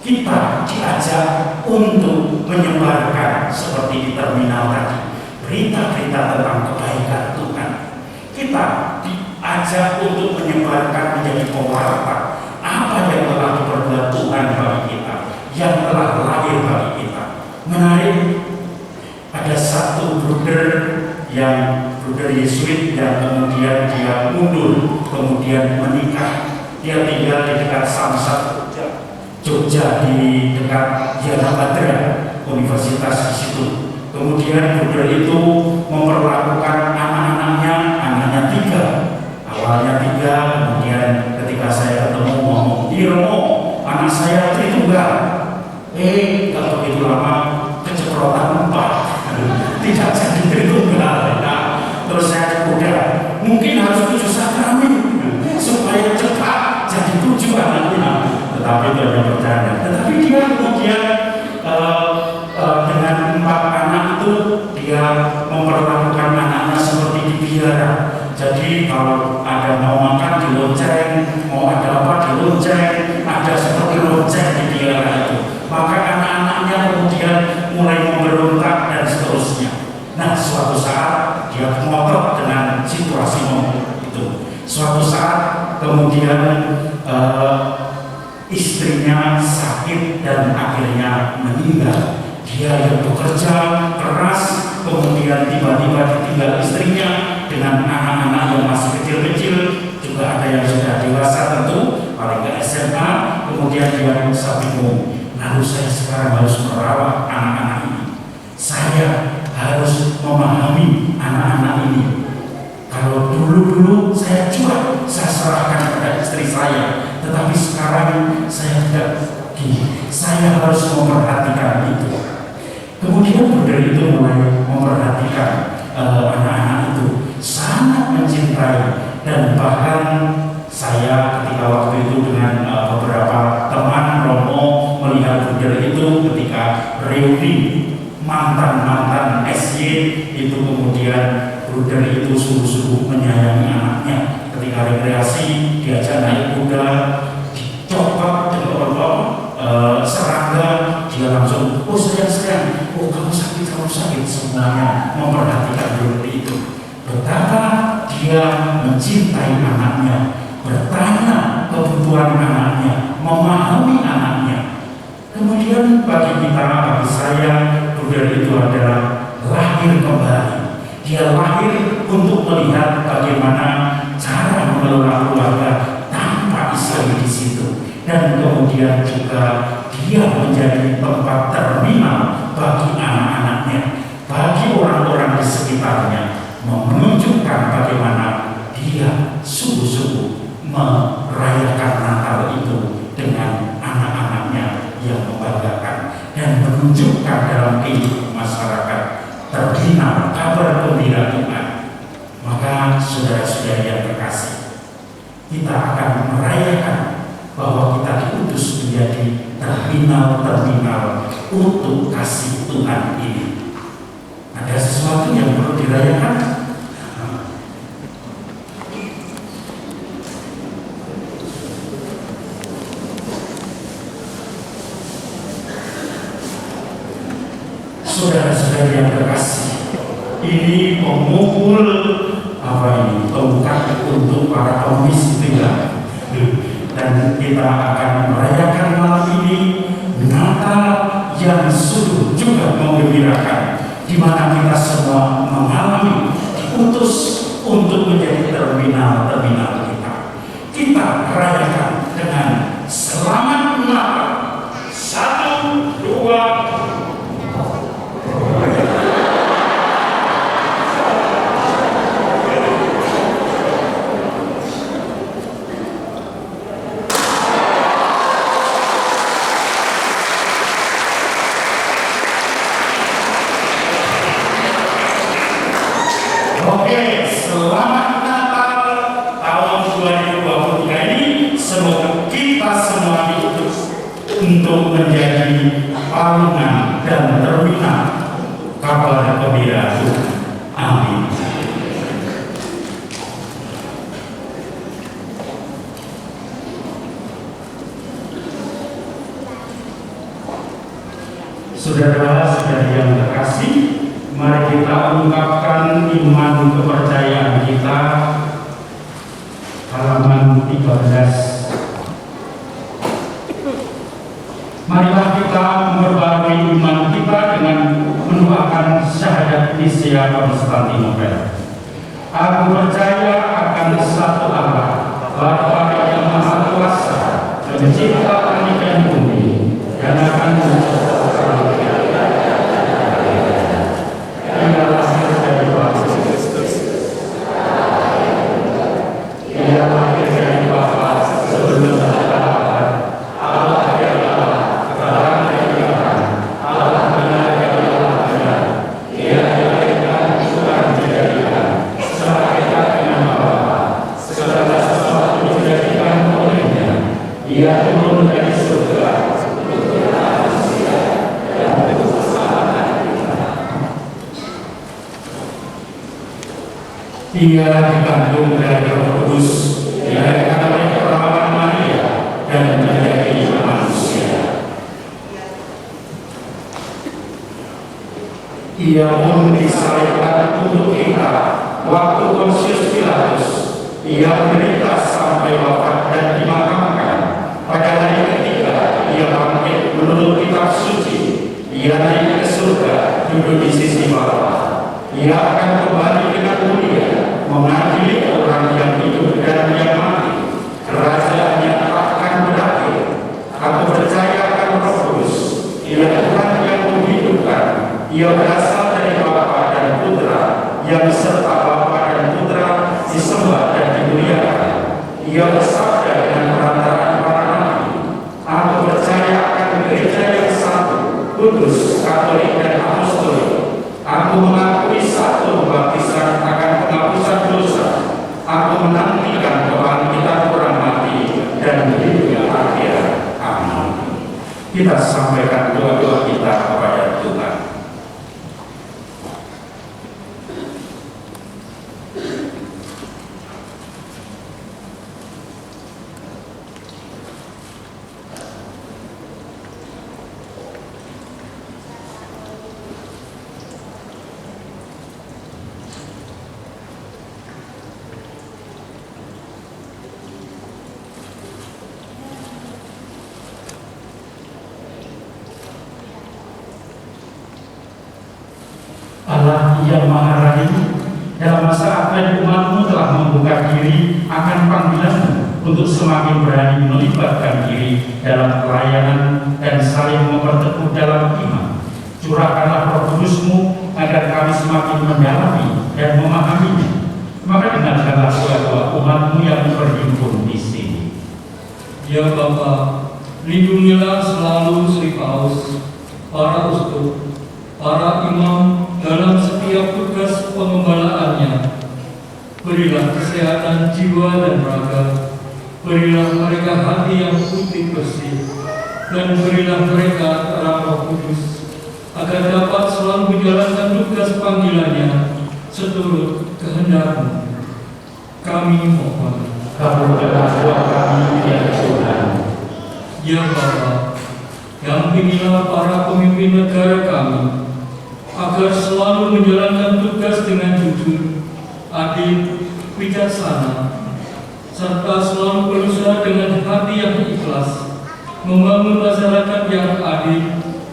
kita diajak untuk menyebarkan seperti di terminal tadi, berita-berita tentang kebaikan Tuhan. Kita diajak untuk menyebarkan, menjadi pewarta apa yang telah diperbuat Tuhan bagi kita, yang telah lahir bagi kita. Menarik, ada satu bruder Yesuit yang kemudian dia mundur, kemudian menikah. Dia tinggal di dekat Samsat Jogja, di dekat Yanabadra Universitas di situ. Kemudian bruder itu memperlakukan anaknya 3. Awalnya 3, kemudian ketika saya ketemu ngomong, Romo, anak saya Tritunggal. Gak begitu lama keceplosan 4, tidak jadi Tritunggal. Nah, terus saya udah mungkin harus 7 sakramen supaya cepat jadi 7 anaknya. Tetapi itu hanya bercanda. Tetapi dia kemudian dengan 4 anak itu dia memperlakukan anaknya seperti dipiara. Jadi kalau ada mau makan di lonceng, mau ada apa di lonceng, ada seperti lonceng di piara itu. Maka anak-anaknya kemudian mulai memberontak dan seterusnya. Nah, suatu saat dia ngotot dengan situasi itu. Suatu saat kemudian istrinya sakit dan akhirnya meninggal. Dia yang bekerja keras, kemudian tiba-tiba ditinggal istrinya dengan anak-anak yang masih kecil-kecil, juga ada yang sudah dewasa tentu, paling nggak SMA. Kemudian dia merasa bingung, lalu saya sekarang harus merawat anak-anak ini. Saya harus memahami anak-anak ini. Kalau dulu saya jual, saya serahkan pada istri saya. Tetapi sekarang saya tidak begini. Saya harus memperhatikan itu. Kemudian bruder itu mulai memperhatikan anak-anak itu, sangat mencintai, dan bahkan saya ketika waktu itu dengan beberapa teman Romo melihat bruder itu ketika reuni mantan-mantan SY itu, kemudian bruder itu sungguh-sungguh menyayangi anaknya. Ketika rekreasi diajak naik kuda, dicopot dengan serangga, dia langsung, oh sayang, oh kamu sakit, semuanya memperhatikan bruder itu. Betapa dia mencintai anaknya, bertanya kebutuhan anaknya, memahami anaknya. Kemudian bagi kita, bagi saya, bruder itu adalah lahir kembali. Dia lahir untuk melihat bagaimana cara mengelola keluarga tanpa Islam di situ. Dan kemudian juga dia menjadi tempat terminal bagi anak-anaknya, bagi orang-orang di sekitarnya, menunjukkan bagaimana dia sungguh-sungguh merayakan Natal itu dengan anak-anaknya yang membanggakan dan menunjukkan dalam kehidupan masyarakat terbina kabar gembira Tuhan. Maka saudara-saudara yang terkasih, kita akan merayakan bahwa kita diutus menjadi terminal-terminal untuk kasih Tuhan ini. Ada sesuatu yang perlu dirayakan? Saudara-saudara yang terkasih, ini pemukul pembuka untuk para komisi tiga. Dan kita akan merayakan malam ini Natal yang sungguh juga menggembirakan, di mana kita semua mengalami diutus untuk menjadi terminal-terminal kita. Kita rayakan dengan selamat Natal. 1, 2, selamat Natal tahun 2023 ini. Semoga kita semua diutus untuk menjadi palungan dan terminal kabar gembira Tuhan. Amin. Saudara-saudari yang terkasih, mari kita ungkapkan iman kepercayaan kita. Halaman 13. Marilah kita memperbarui iman kita dengan menuaikan syahadat Nisia Konstantinopel. Aku percaya akan satu Allah, Bapa yang Maha Kuasa, Pencipta langit dan bumi, dan akan Ia dikandung dari Roh Kudus, dilahirkan oleh perawan Maria, dan menjadi manusia. Ia pun disalibkan untuk kita waktu Pontius Pilatus. Ia menderita sampai wafat dan dimakamkan. Pada hari ketiga, ia bangkit menurut kitab suci. Ia naik ke surga, duduk di sisi Bapa. Ia akan kembali dengan mulia, mengadili orang yang hidup dan yang mati. Kerajaannya akan berakhir. Aku percaya akan Roh Kudus. Ia Tuhan yang menghidupkan. Ia berasal dari Bapa dan Putra, yang serta Bapa dan Putra disembah dan dimuliakan. Ia bersabda dengan perantaraan para nabi. Aku percaya akan gereja yang satu, kudus, katolik dan apostolik. Aku mengakui satu baptisan akan penghapusan dosa. Aku menantikan kebangkitan orang mati dan hidup yang akhir. Amin. Kita sampaikan doa-doa kita kepada Tuhan. Allah yang Maha Rahim, saat dan umatmu telah membuka diri akan panggilanmu untuk semakin berani melibatkan diri dalam pelayanan dan saling memperteguh dalam iman. Curahkanlah Roh Kudus-Mu agar kami semakin mendalami dan memahaminya. Maka dengarkanlah doa-doa umat-Mu yang berhimpun di sini. Ya Bapa, lindungilah selalu Sri Paus, para uskup, para imam dalam setiap tugas pengembalaannya. Berilah kesehatan jiwa dan raga, berilah mereka hati yang putih bersih, dan berilah mereka terang Roh Kudus, agar dapat selalu menjalankan tugas panggilannya seturut kehendak-Mu. Kami mohon. Kabulkanlah doa kami ya Tuhan. Ya Bapa, dampingilah para pemimpin negara kami, agar selalu menjalankan tugas dengan jujur, adil, bijaksana, serta selalu berusaha dengan hati yang ikhlas, membangun masyarakat yang adil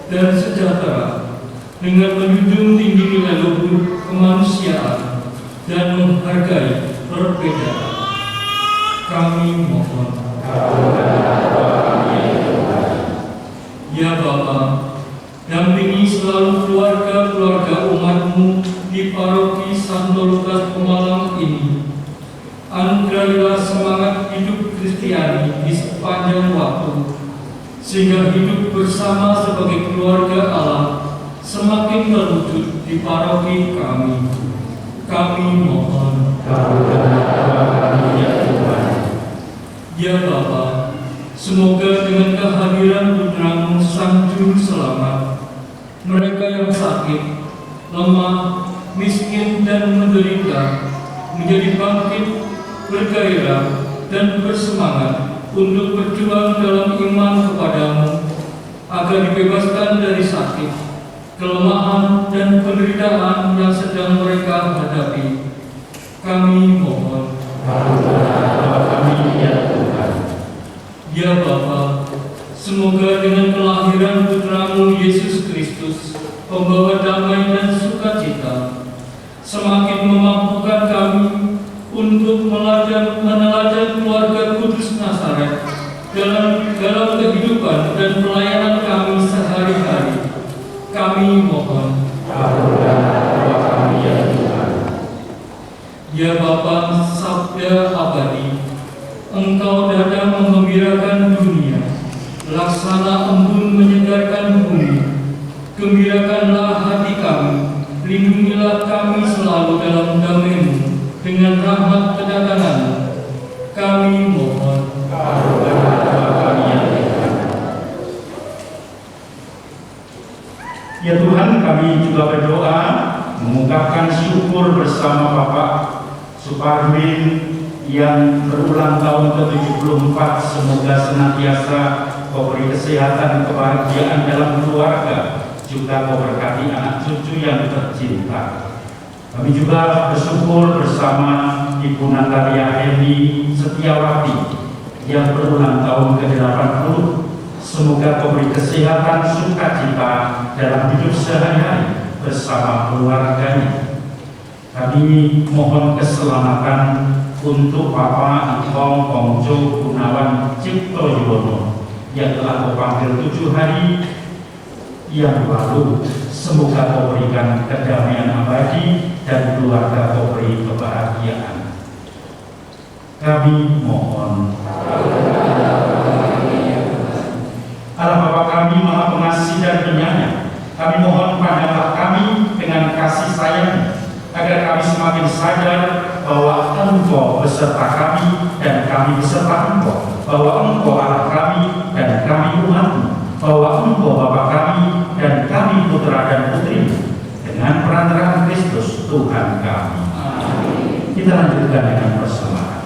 dan sejahtera, dengan menjunjung tinggi nilai luhur kemanusiaan dan menghargai perbedaan. Kami mohon. Ya Bapa, dampingi selalu keluarga-keluarga umat-Mu di paroki Santo Lukas Pemalang ini. Anugerahilah semangat hidup Kristiani di sepanjang waktu, sehingga hidup bersama sebagai keluarga Allah semakin terwujud di paroki kami. Kami mohon. Ya Bapa, semoga dengan kehadiran Putra-Mu Sang Juru Selamat, mereka yang sakit, lemah, miskin dan menderita menjadi bangkit, bergairah dan bersemangat untuk berjuang dalam iman kepada-Mu, agar dibebaskan dari sakit, kelemahan dan penderitaan yang sedang mereka hadapi. Kami mohon. Ya Bapa, semoga dengan kelahiran Putra-Mu Yesus Kristus, pembawa damai dan sukacita, semakin memampukan kami untuk meneladan keluarga kudus Nazaret dalam kehidupan dan pelayanan kami sehari-hari. Kami mohon. Ya Bapa Sabda Abadi, Engkau datang menggembirakan dunia, laksana embun menyegarkan bumi. Gembirakanlah hati kami, lindungilah kami selalu dalam damai-Mu dengan rahmat kedatangan-Mu. Kami mohon. Ya Tuhan, kami juga berdoa mengungkapkan syukur bersama Bapak Suparmin yang berulang tahun ke-74. Semoga senantiasa Kau beri kesehatan, kebahagiaan dalam keluarga, juga Kau berkati anak cucu yang tercinta. Kami juga bersyukur bersama Ibu Natalia Heni Setiawati yang berulang tahun ke-80. Semoga Kau beri kesehatan, sukacita dalam hidup sehari-hari bersama keluarganya. Kami mohon keselamatan untuk Bapak Ipong Pongjo Gunawan Cipto Yuwono yang telah Kau panggil 7 hari yang lalu. Semoga Kau berikan kedamaian abadi dan keluarga Kau beri kebahagiaan. Kami mohon. Allah Bapa kami Maha Pengasih dan Penyayang, kami mohon pandanglah kami dengan kasih sayang, agar kami semakin sadar bahwa Engkau beserta kami dan kami beserta Engkau, bahwa Engkau Allah kami dan kami umat-Mu, bahwa Engkau Bapa kami dan kami putra dan putri dengan perantaraan Kristus Tuhan kami. Amin. Kita lanjutkan dengan persembahan.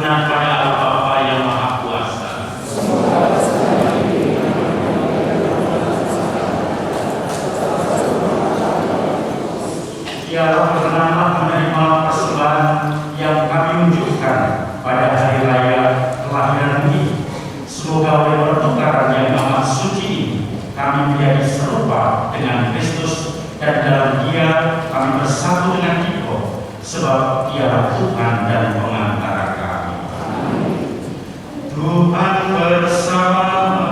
benar pada Allah Bapa yang Maha Kuasa. Dialah berkenanlah menerima persembahan yang kami unjukkan pada hari raya kelahiran ini. Semoga oleh pertukaran yang amat suci ini kami menjadi serupa dengan Kristus, dan dalam Dia kami bersatu dengan Dikau, sebab Dialah Tuhan dan pengantara kami. Tuhan bersamamu.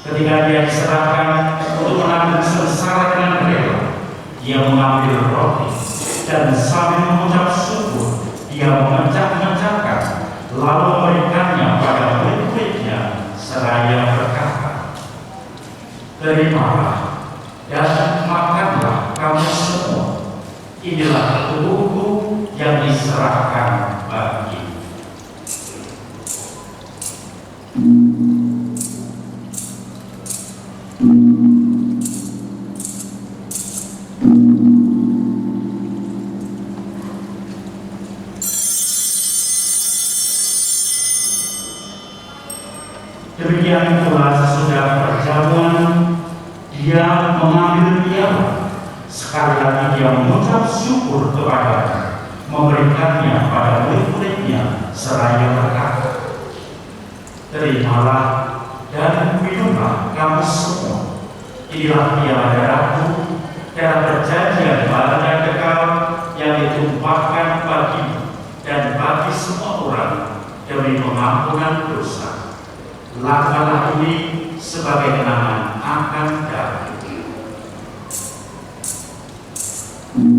Ketika Dia diserahkan untuk menanggung sengsara dengan rela, Dia mengambil roti dan sambil mengucap syukur, Dia memecah-mecahkan, lalu memberikannya pada murid-muridnya seraya berkata, "Terimalah dan makanlah kamu semua. Inilah tubuhku yang diserahkan bagi." Demikian pula sesudah perjamuan, Dia mengambil piala. Sekali lagi Dia mengucap syukur kepadanya, memberikannya pada murid-muridnya seraya berkata, "Terimalah dan minumlah kamu semua. Inilah piala darahku, darah perjanjian baru dan kekal yang ditumpahkan bagimu dan bagi semua orang demi pengampunan dosa. Lakukanlah ini sebagai kenangan akan darahku." Mari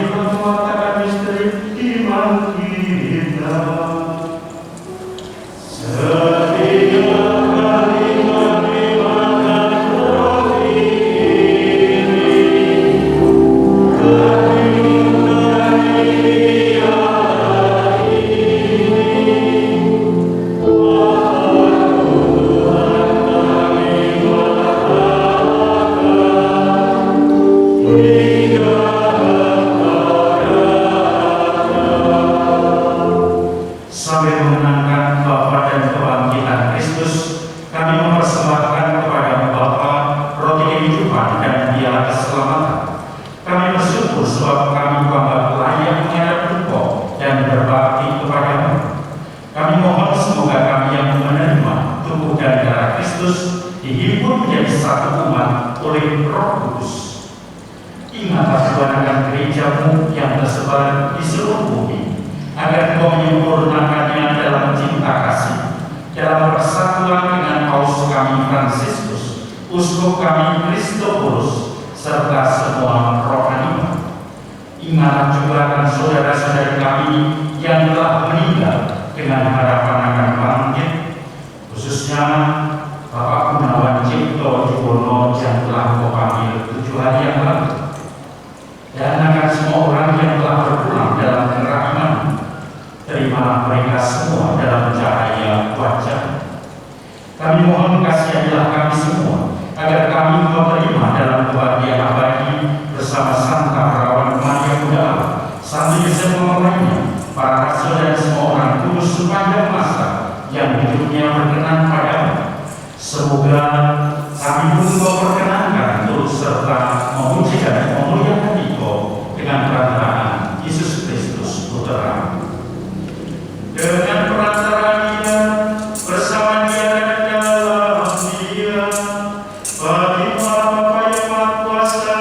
menguatkan misteri iman kita. Setiap kali menerima roti ini, daging dari Dia ini, Tuhan kami berharap hingga sampai mengenangkan Bapa dan kebangkitan Kristus, kami mempersembahkan kepada Bapa roti kehidupan dan Dia keselamatan. Kami bersyukur sebab kami bangga layak menghadap Engkau dan berbakti kepadamu. Kami mohon semoga kami yang menerima tubuh dan darah Kristus dihimpun menjadi satu umat oleh Roh Kudus. Ingatlah Tuhan akan gereja-Mu yang tersebar di seluruh bumi, agar Kau menyempurnakannya dalam cinta kasih, dalam persatuan dengan Paus kami Fransiskus, Uskup kami Kristofurus, serta semua rohani. Ingatlah juga akan saudara-saudari kami yang telah meninggal dengan harapan akan bangkit, khususnya Bapak Gunawan Cipto Juwono yang telah Kau panggil 7 hari yang lalu, dan akan semua orang yang telah berpulang dalam kerahman. Terimalah mereka semua dalam cahaya wajah. Kami mohon kasihanilah kami semua, agar kami Kau terima dalam kebahagiaan abadi bersama Santa Perawan Maria Bunda Allah, Santo Yosef lainnya, para rasul dan semua orang kudus sepanjang masa yang hidupnya berkenan padamu. Semoga kami pun Kau perkenankan turut serta memuji dan memuliakan Engkau dengan perantaraan Yesus Kristus Putra. Dengan perantaraan Dia, bersama Dia dan dalam Dia, bagi Bapa yang Maha Kuasa,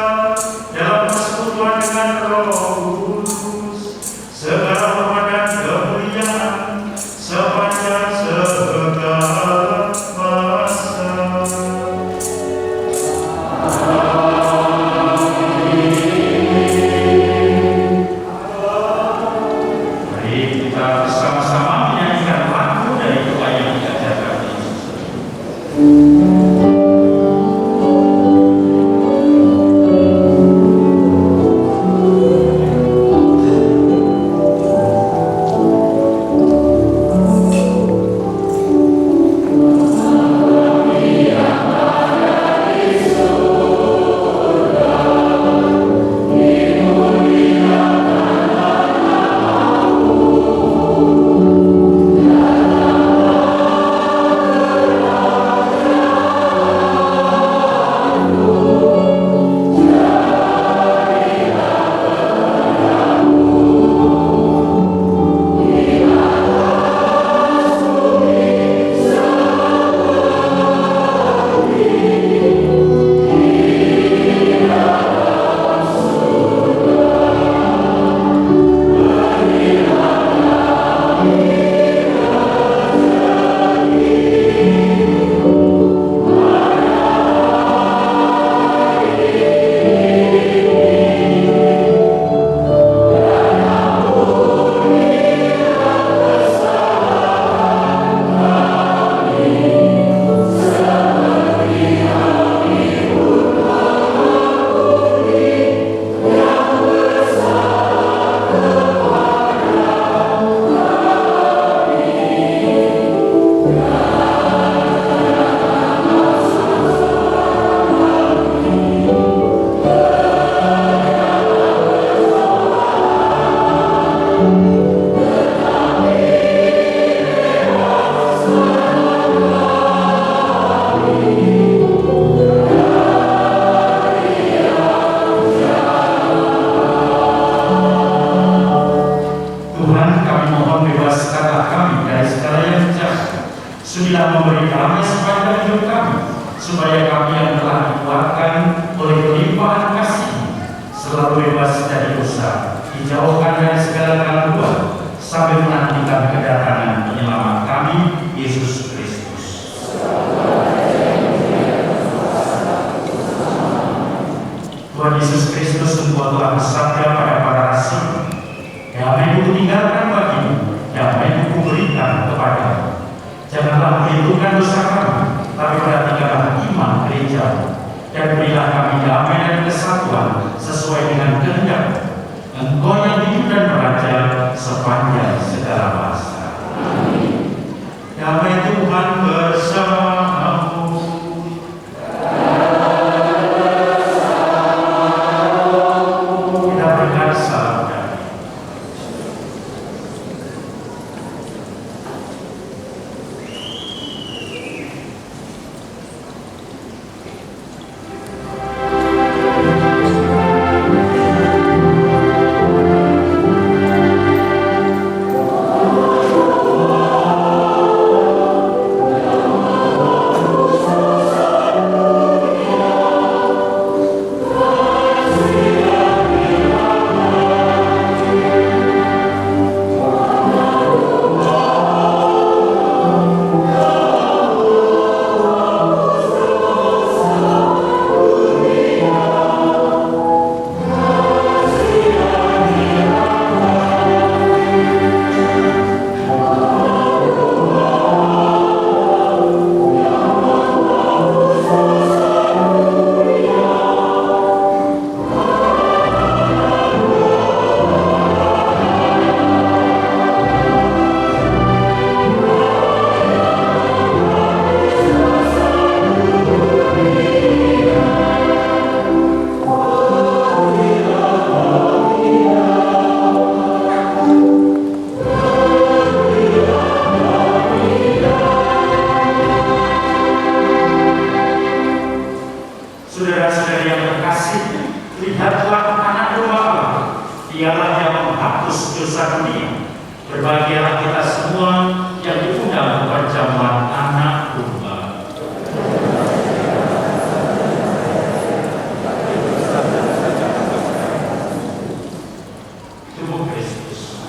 dalam persekutuan dengan Roh Kudus, segala hormat dan kemuliaan sepanjang segala masa. Mari kita bersama-sama menyanyikan lagu dari doa yang diajarkan Yesus. Amen. supaya kami yang telah dikuatkan oleh kelimpahan kasih selalu bebas dari dosa, dijauhkan dari segala gangguan, sambil menantikan kedatangan penyelamat kami, Yesus Kristus. Tuhan Yesus Kristus engkau telah bersabda pada para rasul, damai ku tinggalkan bagimu, damai ku berikan kepadamu. Janganlah perhitungkan dosa kami, tapi perhatikanlah iman gereja, dan berilah kami damai dan kesatuan sesuai dengan kehendak Engkau yang hidup dan beraja sepanjang segala masa. Damai Tuhan bersamamu. Kita berikan salam damai. Saudara-saudari yang terkasih, lihatlah anak domba Allah, dialah yang menghapus dosa dunia. Berbahagialah kita semua yang diundang perjamuan anak domba. Tubuh Kristus.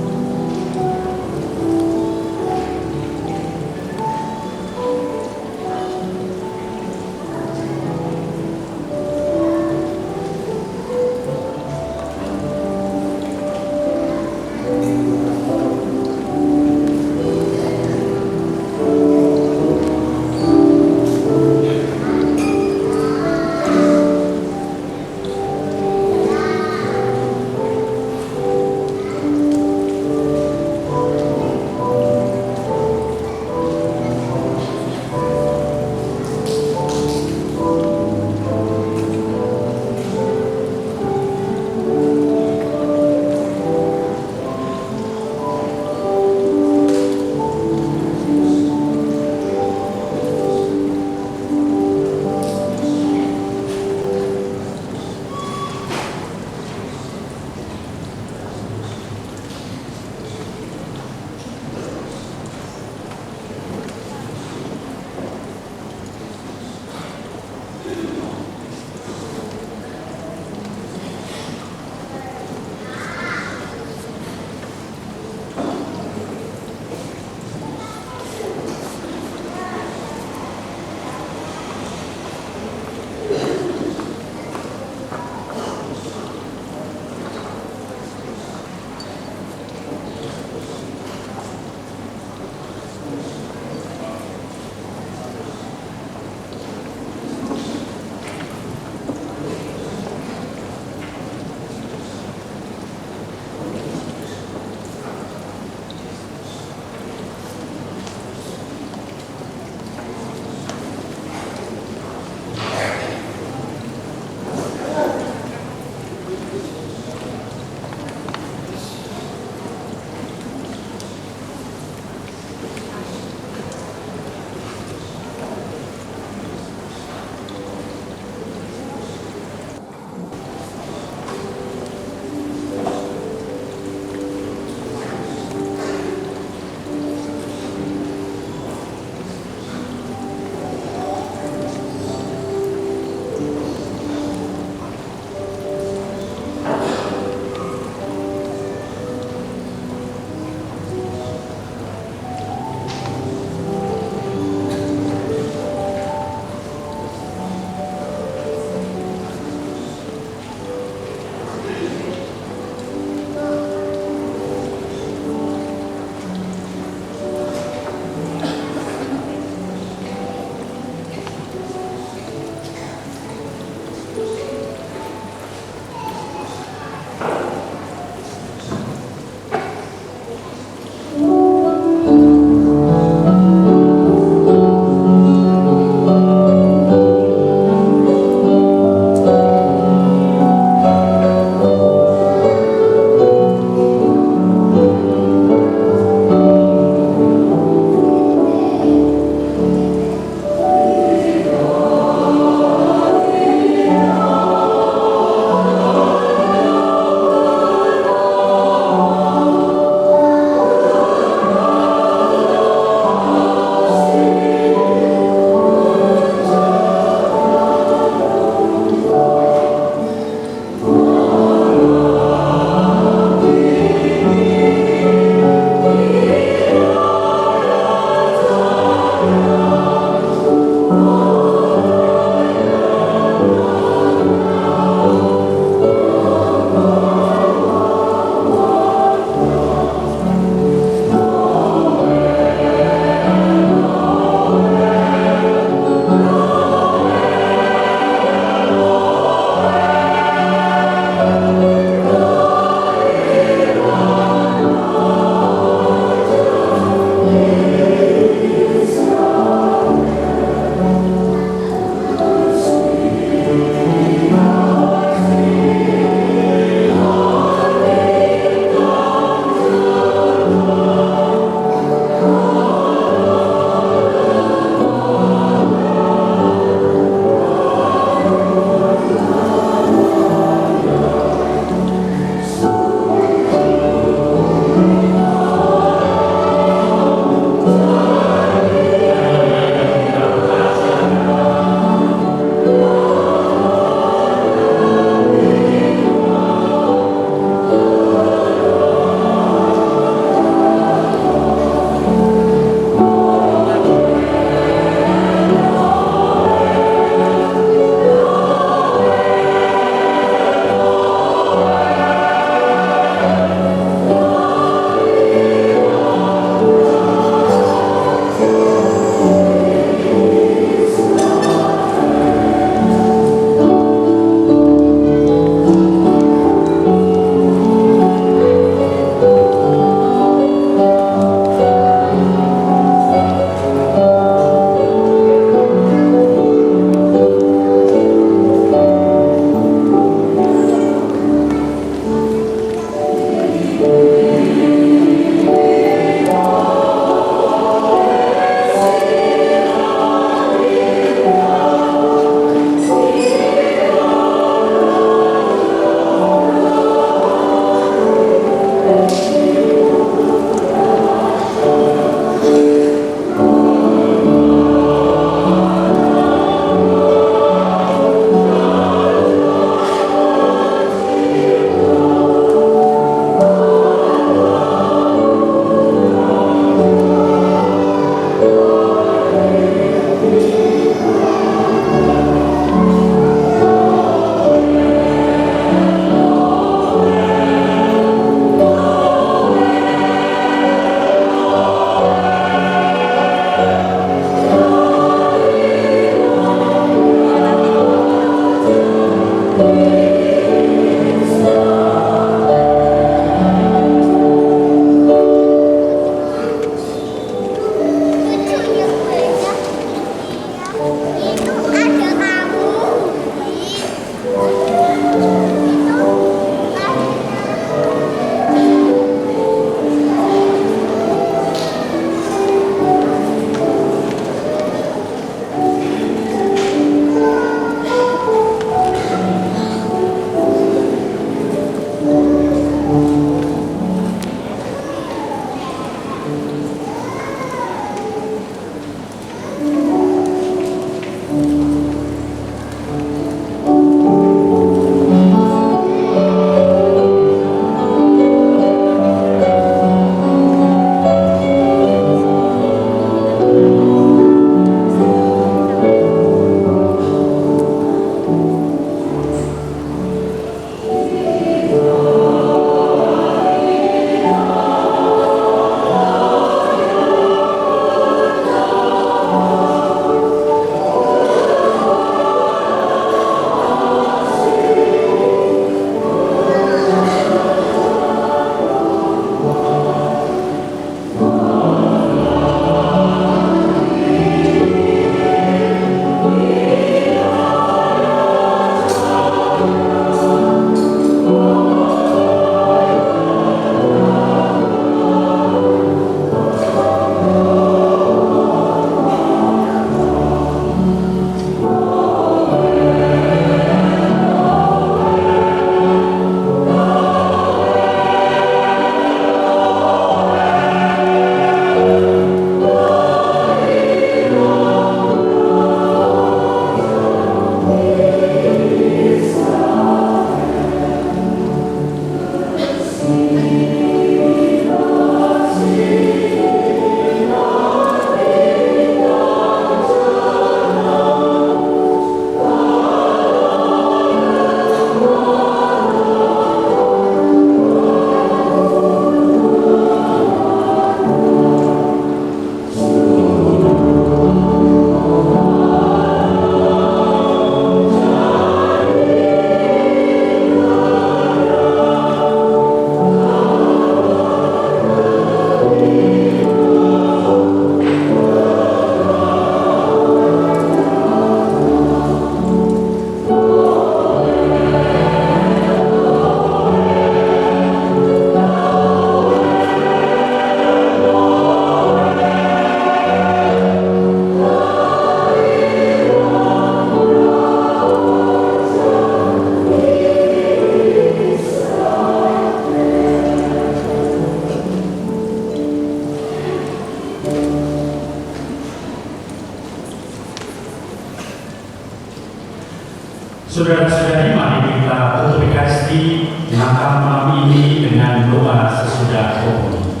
Saudara-saudari, mari kita tutup Ekaristi Natal malam ini dengan doa sesudah komuni.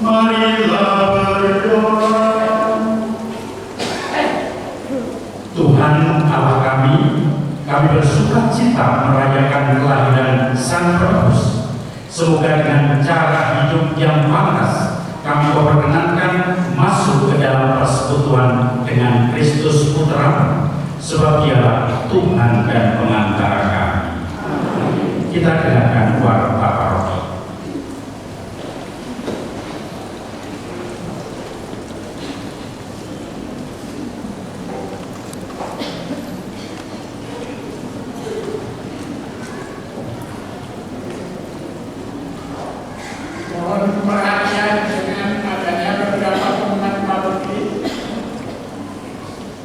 Marilah berdoa. Tuhan Allah kami bersuka cita merayakan kelahiran Sang Penebus. Semoga dengan cara hidup yang pantas kami berkenankan masuk ke dalam persekutuan dengan Kristus Putra, sebab Dialah Tuhan dan pengantara kami. Kita dengarkan warta paroki. Mohon perhatian dengan adanya beberapa pengumuman paroki.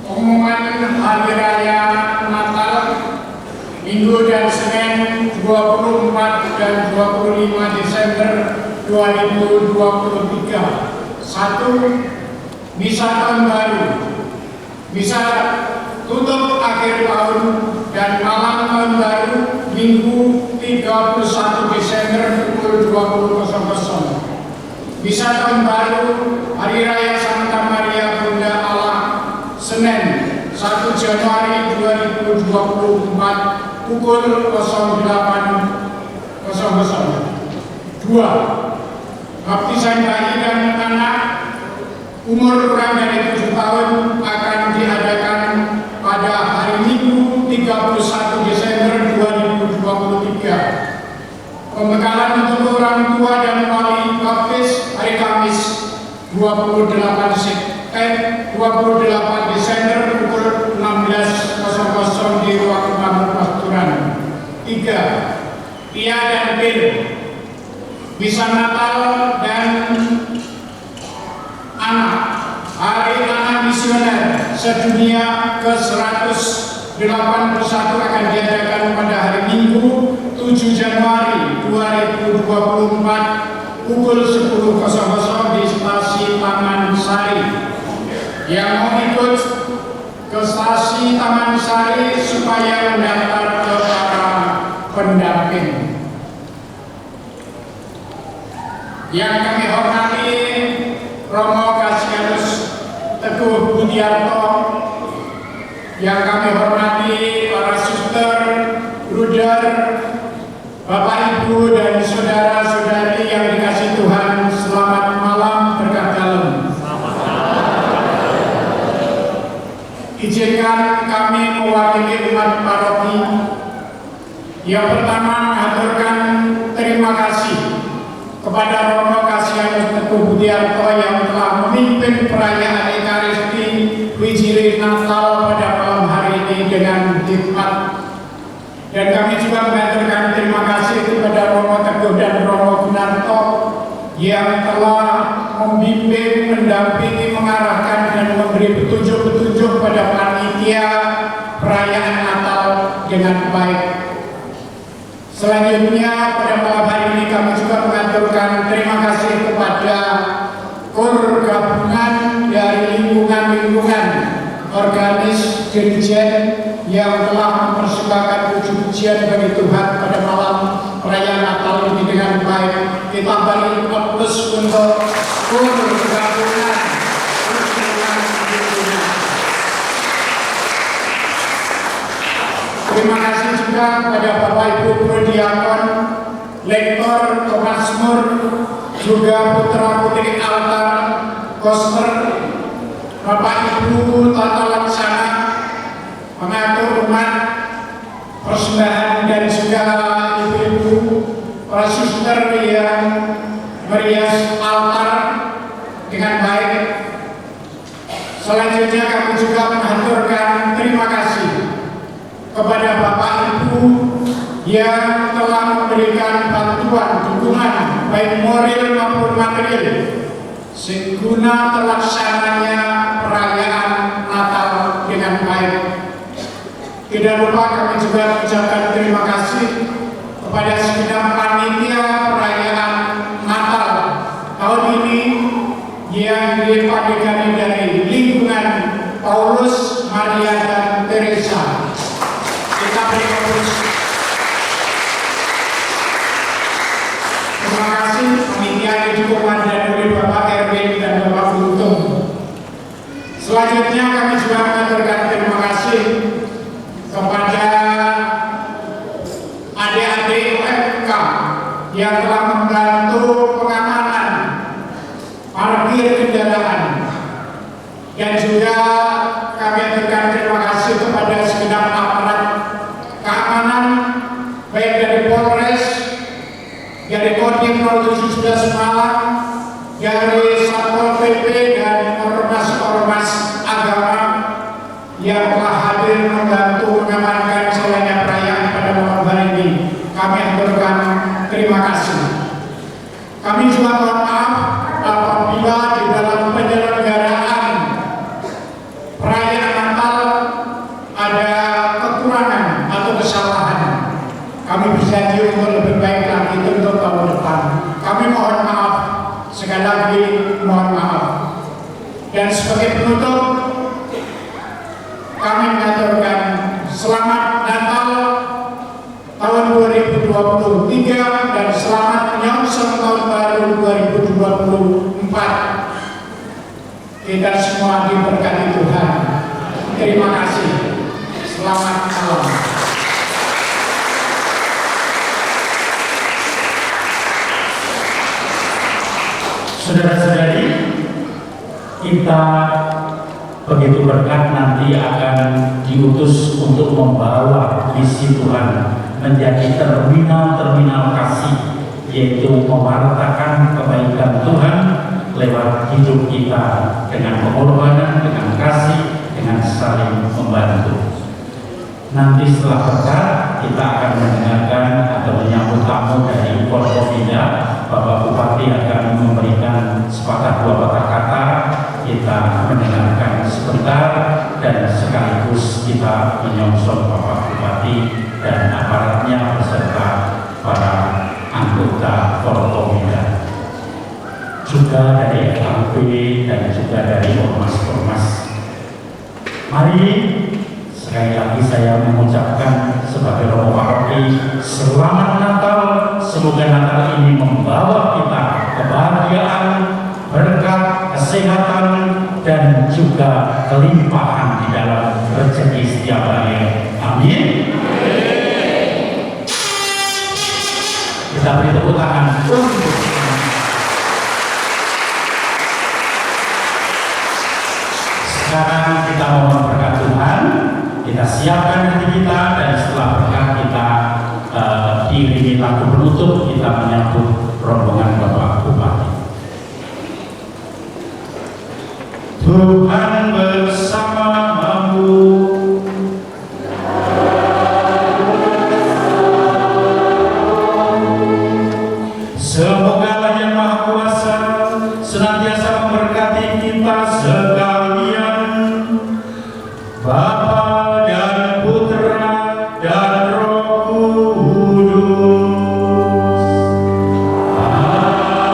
Pengumuman Hari Raya Natal Minggu dan Senin 24 dan 25 Desember 2023. 1. Misa Tahun Baru. Misa tutup akhir tahun dan malam tahun baru Minggu 31 Desember pukul 20.00. Misa Tahun Baru Hari Raya Santa Maria Bunda Allah Senin 1 Januari 2024 pukul 08.00. 2. Baptisan bayi dan anak umur kurang dari 7 tahun akan diadakan pada hari Minggu 31 Desember 2023. Pembekalan untuk orang tua dan wali baptis hari Kamis 28 Desember pukul 16.00 di ruang tamu pastoran. 3. Pia dan Bin. Misa Natal dan Anak Hari Anak Misioner Sedunia ke-181 akan diadakan pada hari Minggu 7 Januari 2024 pukul 10.00 di stasi Taman Sari. Yang mau ikut ke stasi Taman Sari supaya mendaftar ke para pendamping. Yang kami hormati Romo Kasianus Teguh Budiarto, yang kami hormati para suster, bruder, Bapak Ibu dan saudara-saudari yang dikasihi Tuhan, selamat malam berkah dalam. Izinkan kami mewakili umat paroki. Yang pertama, mengaturkan terima kasih kepada Romo Kasianus Teguh Budiarto yang telah memimpin perayaan Ekaristi Wijiri Natal pada malam hari ini dengan hikmat. Dan kami juga mengaturkan terima kasih kepada Romo Teguh dan Romo Gunarto yang telah membimbing, mendampingi, mengarahkan dan memberi petunjuk-petunjuk pada panitia perayaan Natal dengan baik. Selanjutnya pada malam hari ini kami juga mengaturkan terima kasih kepada KOR gabungan dari lingkungan organis Dirjen yang telah mempersembahkan puji-pujian bagi Tuhan pada malam perayaan Natal ini dengan baik. Kita beri aplaus untuk KOR gabungan. Terima kasih juga kepada Bapak Ibu Prodiakon, Lektor, Mazmur, juga putra putri altar, koster, Bapak Ibu tata laksana, pengatur umat, persembahan dan juga ibu-ibu, para suster yang merias altar dengan baik. Selanjutnya kami juga mengaturkan terima kasih kepada Bapak Ibu yang telah memberikan bantuan, dukungan baik moral maupun material sehingga terlaksananya perayaan Natal dengan baik. Tidak lupa kami juga mengucapkan terima kasih kepada segenap panitia perayaan Natal tahun ini yang dipanggilkan dari lingkungan Paulus, Maria dan Teresa. kami berjanji untuk lebih baik lagi untuk tahun depan. Kami mohon maaf, sekali lagi mohon maaf. Dan sebagai penutup, kami mengaturkan selamat Natal tahun 2023 dan selamat menyongsong tahun baru 2024. Kita semua diberkati Tuhan. Terima kasih. Selamat malam. Saudara-saudari, kita begitu berkat nanti akan diutus untuk membawa visi Tuhan menjadi terminal-terminal kasih, yaitu mewartakan kebaikan Tuhan lewat hidup kita dengan pengorbanan, dengan kasih, dengan saling membantu. Nanti setelah berkat, kita akan mendengarkan atau menyambut tamu dari Forkopimda. Bapak Bupati akan memberikan sepatah dua patah kata. Kita mendengarkan sebentar dan sekaligus kita menyongsong Bapak Bupati dan aparatnya beserta para anggota Forkopimda, juga dari LHP dan juga dari ormas-ormas. Mari sekali lagi saya mengucapkan sebagai Romo Paroki, selamat Natal. Semoga Natal ini membawa kita kebahagiaan, berkat, kesehatan, dan juga kelimpahan di dalam rezeki setiap hari. Amin. Kita beri tepuk tangan untuk sekarang kita mohon berkat Tuhan. Kita siapkan hati kita, dan setelah berkat kita diiringi lagu penutup, kita menyambut rombongan Bapak Bupati. Tuhan bersamamu. Semoga Yang Maha Kuasa senantiasa memberkati kita sekalian, Bapa dan Putra dan Roh Kudus. Amin.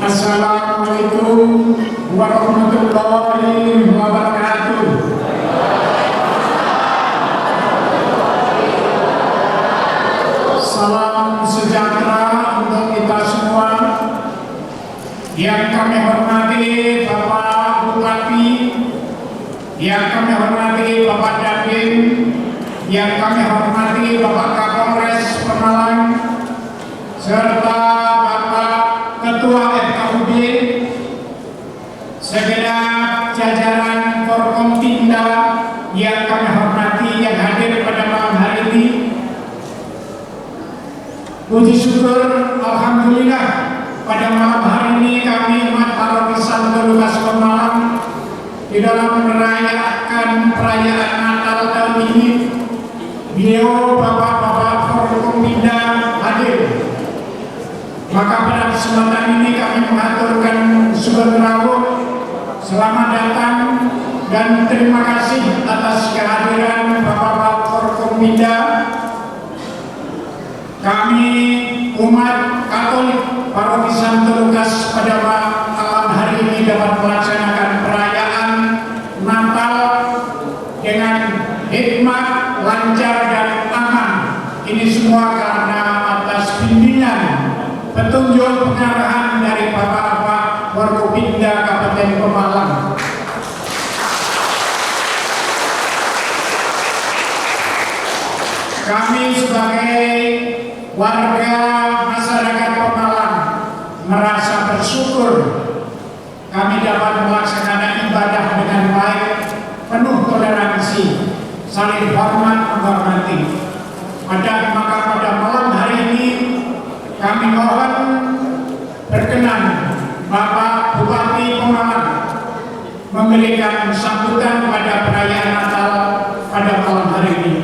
Assalamualaikum warahmatullahi wabarakatuh. Salam sejahtera untuk kita semua. Yang kami hormati Bapak Bupati, yang kami hormati Bapak Dandim, yang kami hormati Bapak Kapolres Pemalang, serta Bapak Ketua FKUB, segenap jajaran Forkompinda yang kami hormati yang hadir pada malam hari ini. Puji syukur, alhamdulillah, pada malam hari ini kami umat Paroki Santo Lukas Pemalang di dalam merayakan perayaan Natal tahun ini, beliau bapak-bapak Forkompinda hadir. Maka pada kesempatan ini kami mengaturkan sugeng rawuh, selamat datang dan terima kasih atas kehadiran bapak-bapak Forkompinda. Kami umat Katolik Paroki Santo Lukas pada malam hari ini dapat melaksanakan perayaan Natal dengan hikmat, lancar dan aman. Ini semua karena atas bimbingan, petunjuk, pengarahan dari Bapak Forkompinda Kabupaten Pemalang. Kami sebagai warga masyarakat Pemalang merasa bersyukur kami dapat melaksanakan ibadah dengan baik, penuh toleransi, saling hormat menghormati. Maka pada malam hari ini kami mohon berkenan Bapak Bupati Pemalang memberikan sambutan pada perayaan Natal pada malam hari ini.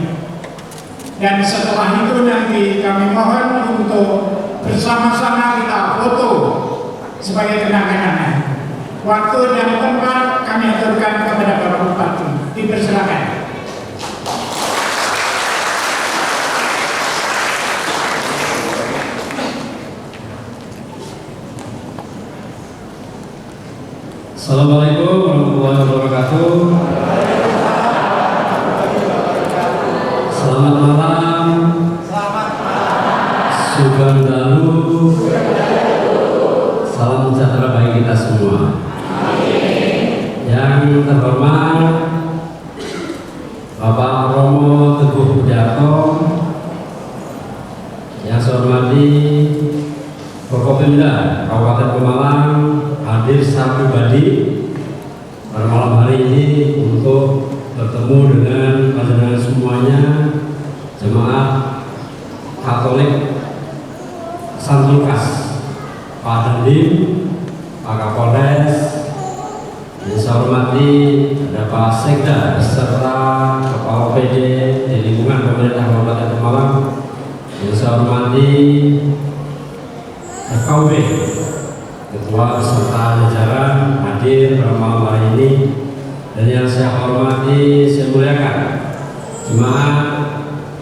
Dan setelah itu nanti kami mohon untuk bersama-sama kita foto sebagai kenang-kenangan. Waktu dan tempat kami aturkan kepada Bapak Bupati. Dipersilakan. Assalamualaikum warahmatullahi wabarakatuh. Selamat malam. Sugeng dalu. Salam sejahtera bagi kita semua. Yang terhormat Bapak Romo Teguh Budiarto, yang saya hormati Forkompinda Kabupaten Pemalang, hadir secara pribadi pada malam hari ini untuk bertemu dengan panjenengan semuanya, jemaat Katolik Santo Lukas, Pak Dandim, Pak Kapolres, yang saya hormati ada Pak Sekda beserta Kepala PD di lingkungan pemerintah Kabupaten Pemalang, yang saya hormati FKUB, Ketua beserta jajaran hadir pada malam hari ini, dan yang saya hormati, saya muliakan jemaat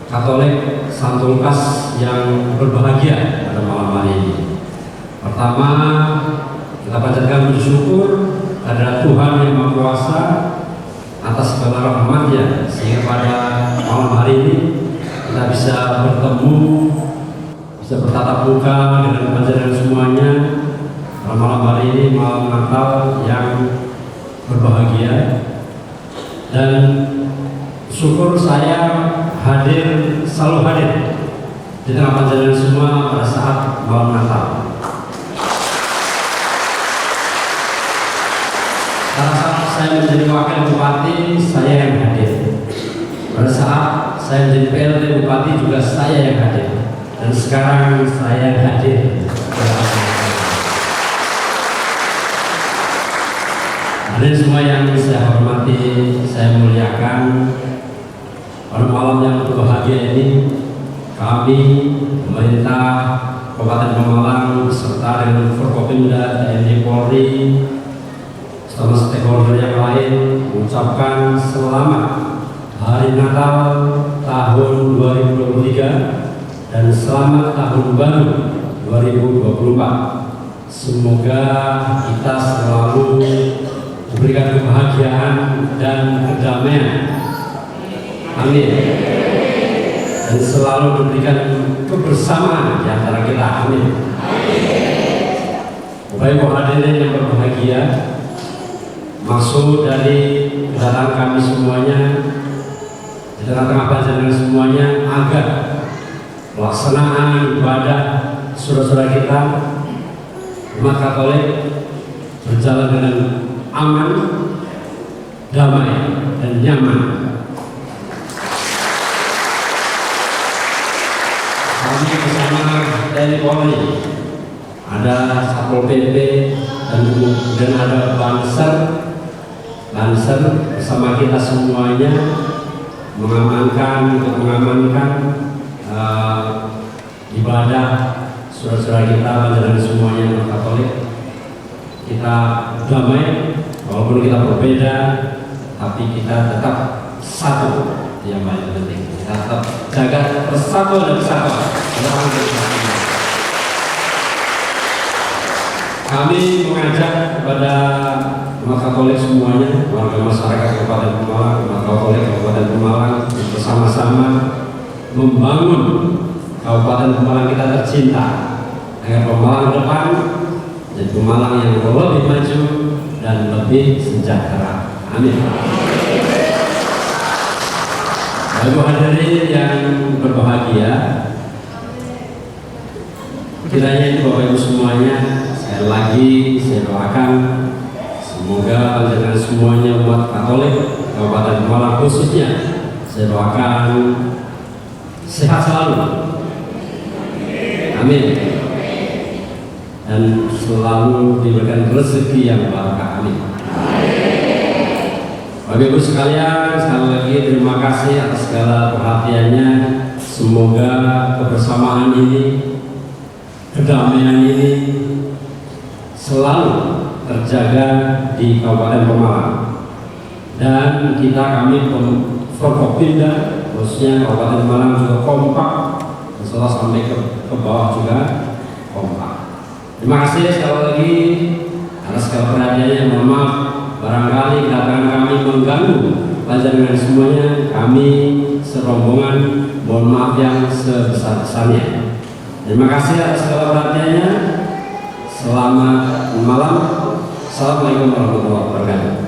Katolik Santo Lukas yang berbahagia pada malam hari ini. Pertama, kita panjatkan bersyukur kepada Tuhan Yang Maha Kuasa atas segala rahmat-Nya, sehingga pada malam hari ini kita bisa bertemu, bisa bertatap muka dengan panjenengan semuanya. Malam hari ini malam Natal yang berbahagia, dan syukur saya selalu hadir di tengah panjenengan semua pada saat malam Natal. Pada saat saya menjadi wakil bupati, saya yang hadir. Pada saat saya menjadi PLT bupati juga saya yang hadir, dan sekarang saya yang hadir. Dan Hadirin semua yang saya hormati, saya muliakan, pada malam yang berbahagia ini kami pemerintah Kabupaten Pemalang beserta dengan Forkopimda, TNI Polri bersama stakeholder yang lain mengucapkan selamat Hari Natal tahun 2023 dan selamat tahun baru 2024. Semoga kita selalu diberikan kebahagiaan dan kedamaian. Amin. Dan selalu diberikan kebersamaan di antara kita. Amin. Bapak Ibu hadirin yang berbahagia, maksud dari kedatangan kami semuanya di tengah-tengah panjenengan semuanya agar pelaksanaan ibadah saudara-saudara kita umat Katolik berjalan dengan aman, damai, dan nyaman. Kami bersama TNI Polri, ada Satpol PP, dan kemudian ada Banser bersama kita semuanya mengamankan ibadah saudara-saudara kita panjenengan semuanya umat Katolik. Kita damai, walaupun kita berbeda, tapi kita tetap satu. Yang paling penting, kita tetap jaga persatuan dan kesatuan. Kami mengajak kepada umat Katolik semuanya, warga masyarakat Kabupaten Pemalang, umat Katolik Kabupaten Pemalang, bersama-sama membangun Kabupaten Pemalang kita tercinta, agar Pemalang depan jadi Pemalang yang lebih maju dan lebih sejahtera. Amin. Bapak hadirin yang berbahagia, kiranya itu Bapak Ibu semuanya, sekali lagi saya doakan semoga panjenengan semuanya umat Katolik Kabupaten Pemalang khususnya, saya doakan sehat selalu. Amin. Dan selalu diberikan rezeki yang barokah. Amin. Bapak Ibu sekalian, sekali lagi terima kasih atas segala perhatiannya. Semoga kebersamaan ini, kedamaian ini selalu terjaga di Kabupaten Pemalang. Dan kami Forkopimda khususnya Kabupaten Pemalang juga kompak, insyaallah sampai ke bawah juga kompak. Terima kasih sekali lagi atas segala perhatiannya. Mohon maaf barangkali kedatangan kami mengganggu panjenengan semuanya. Kami serombongan mohon maaf yang sebesar-besarnya. Terima kasih atas segala perhatiannya. Selamat malam. Assalamualaikum warahmatullahi wabarakatuh.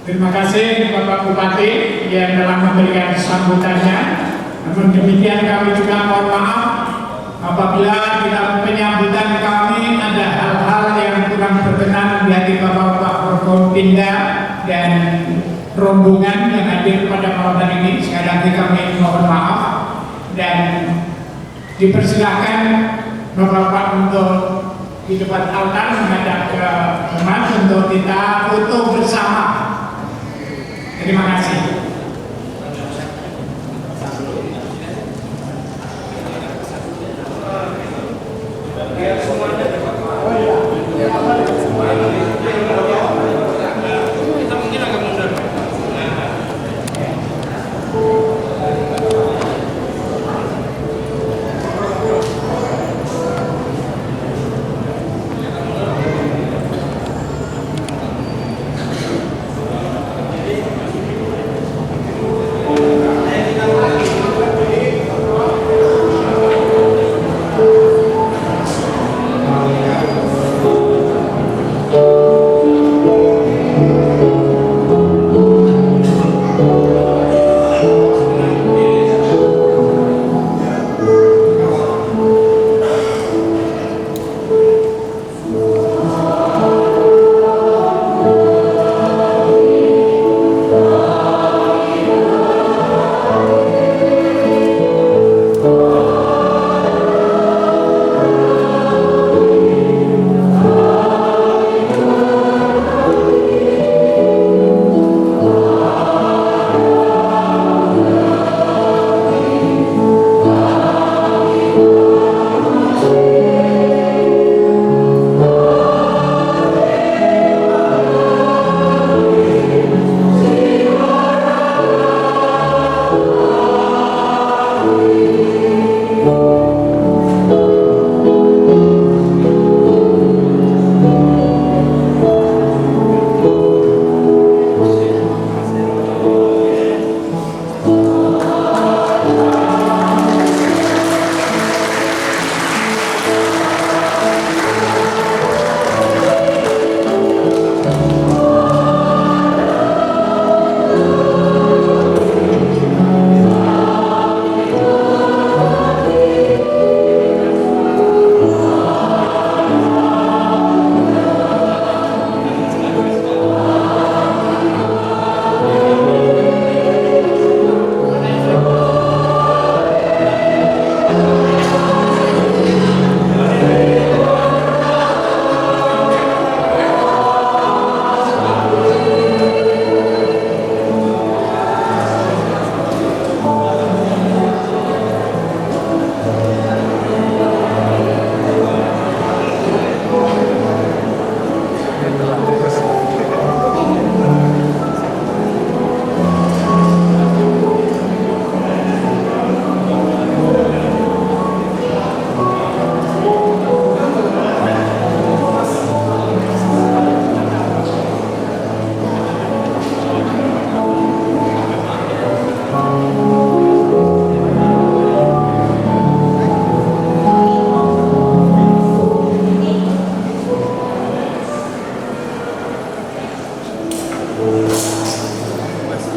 Terima kasih Bapak Bupati yang telah memberikan sambutannya. Namun demikian kami juga mohon maaf apabila di dalam penyambutan kami ada hal-hal yang kurang berkenan di hati Bapak-Bapak Forkopimda dan rombongan yang hadir pada malam hari ini. Sekali lagi kami mohon maaf dan dipersilakan Bapak-Bapak untuk di depan altar menghadap ke umat untuk kita foto bersama. Terima kasih.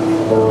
Tuhan.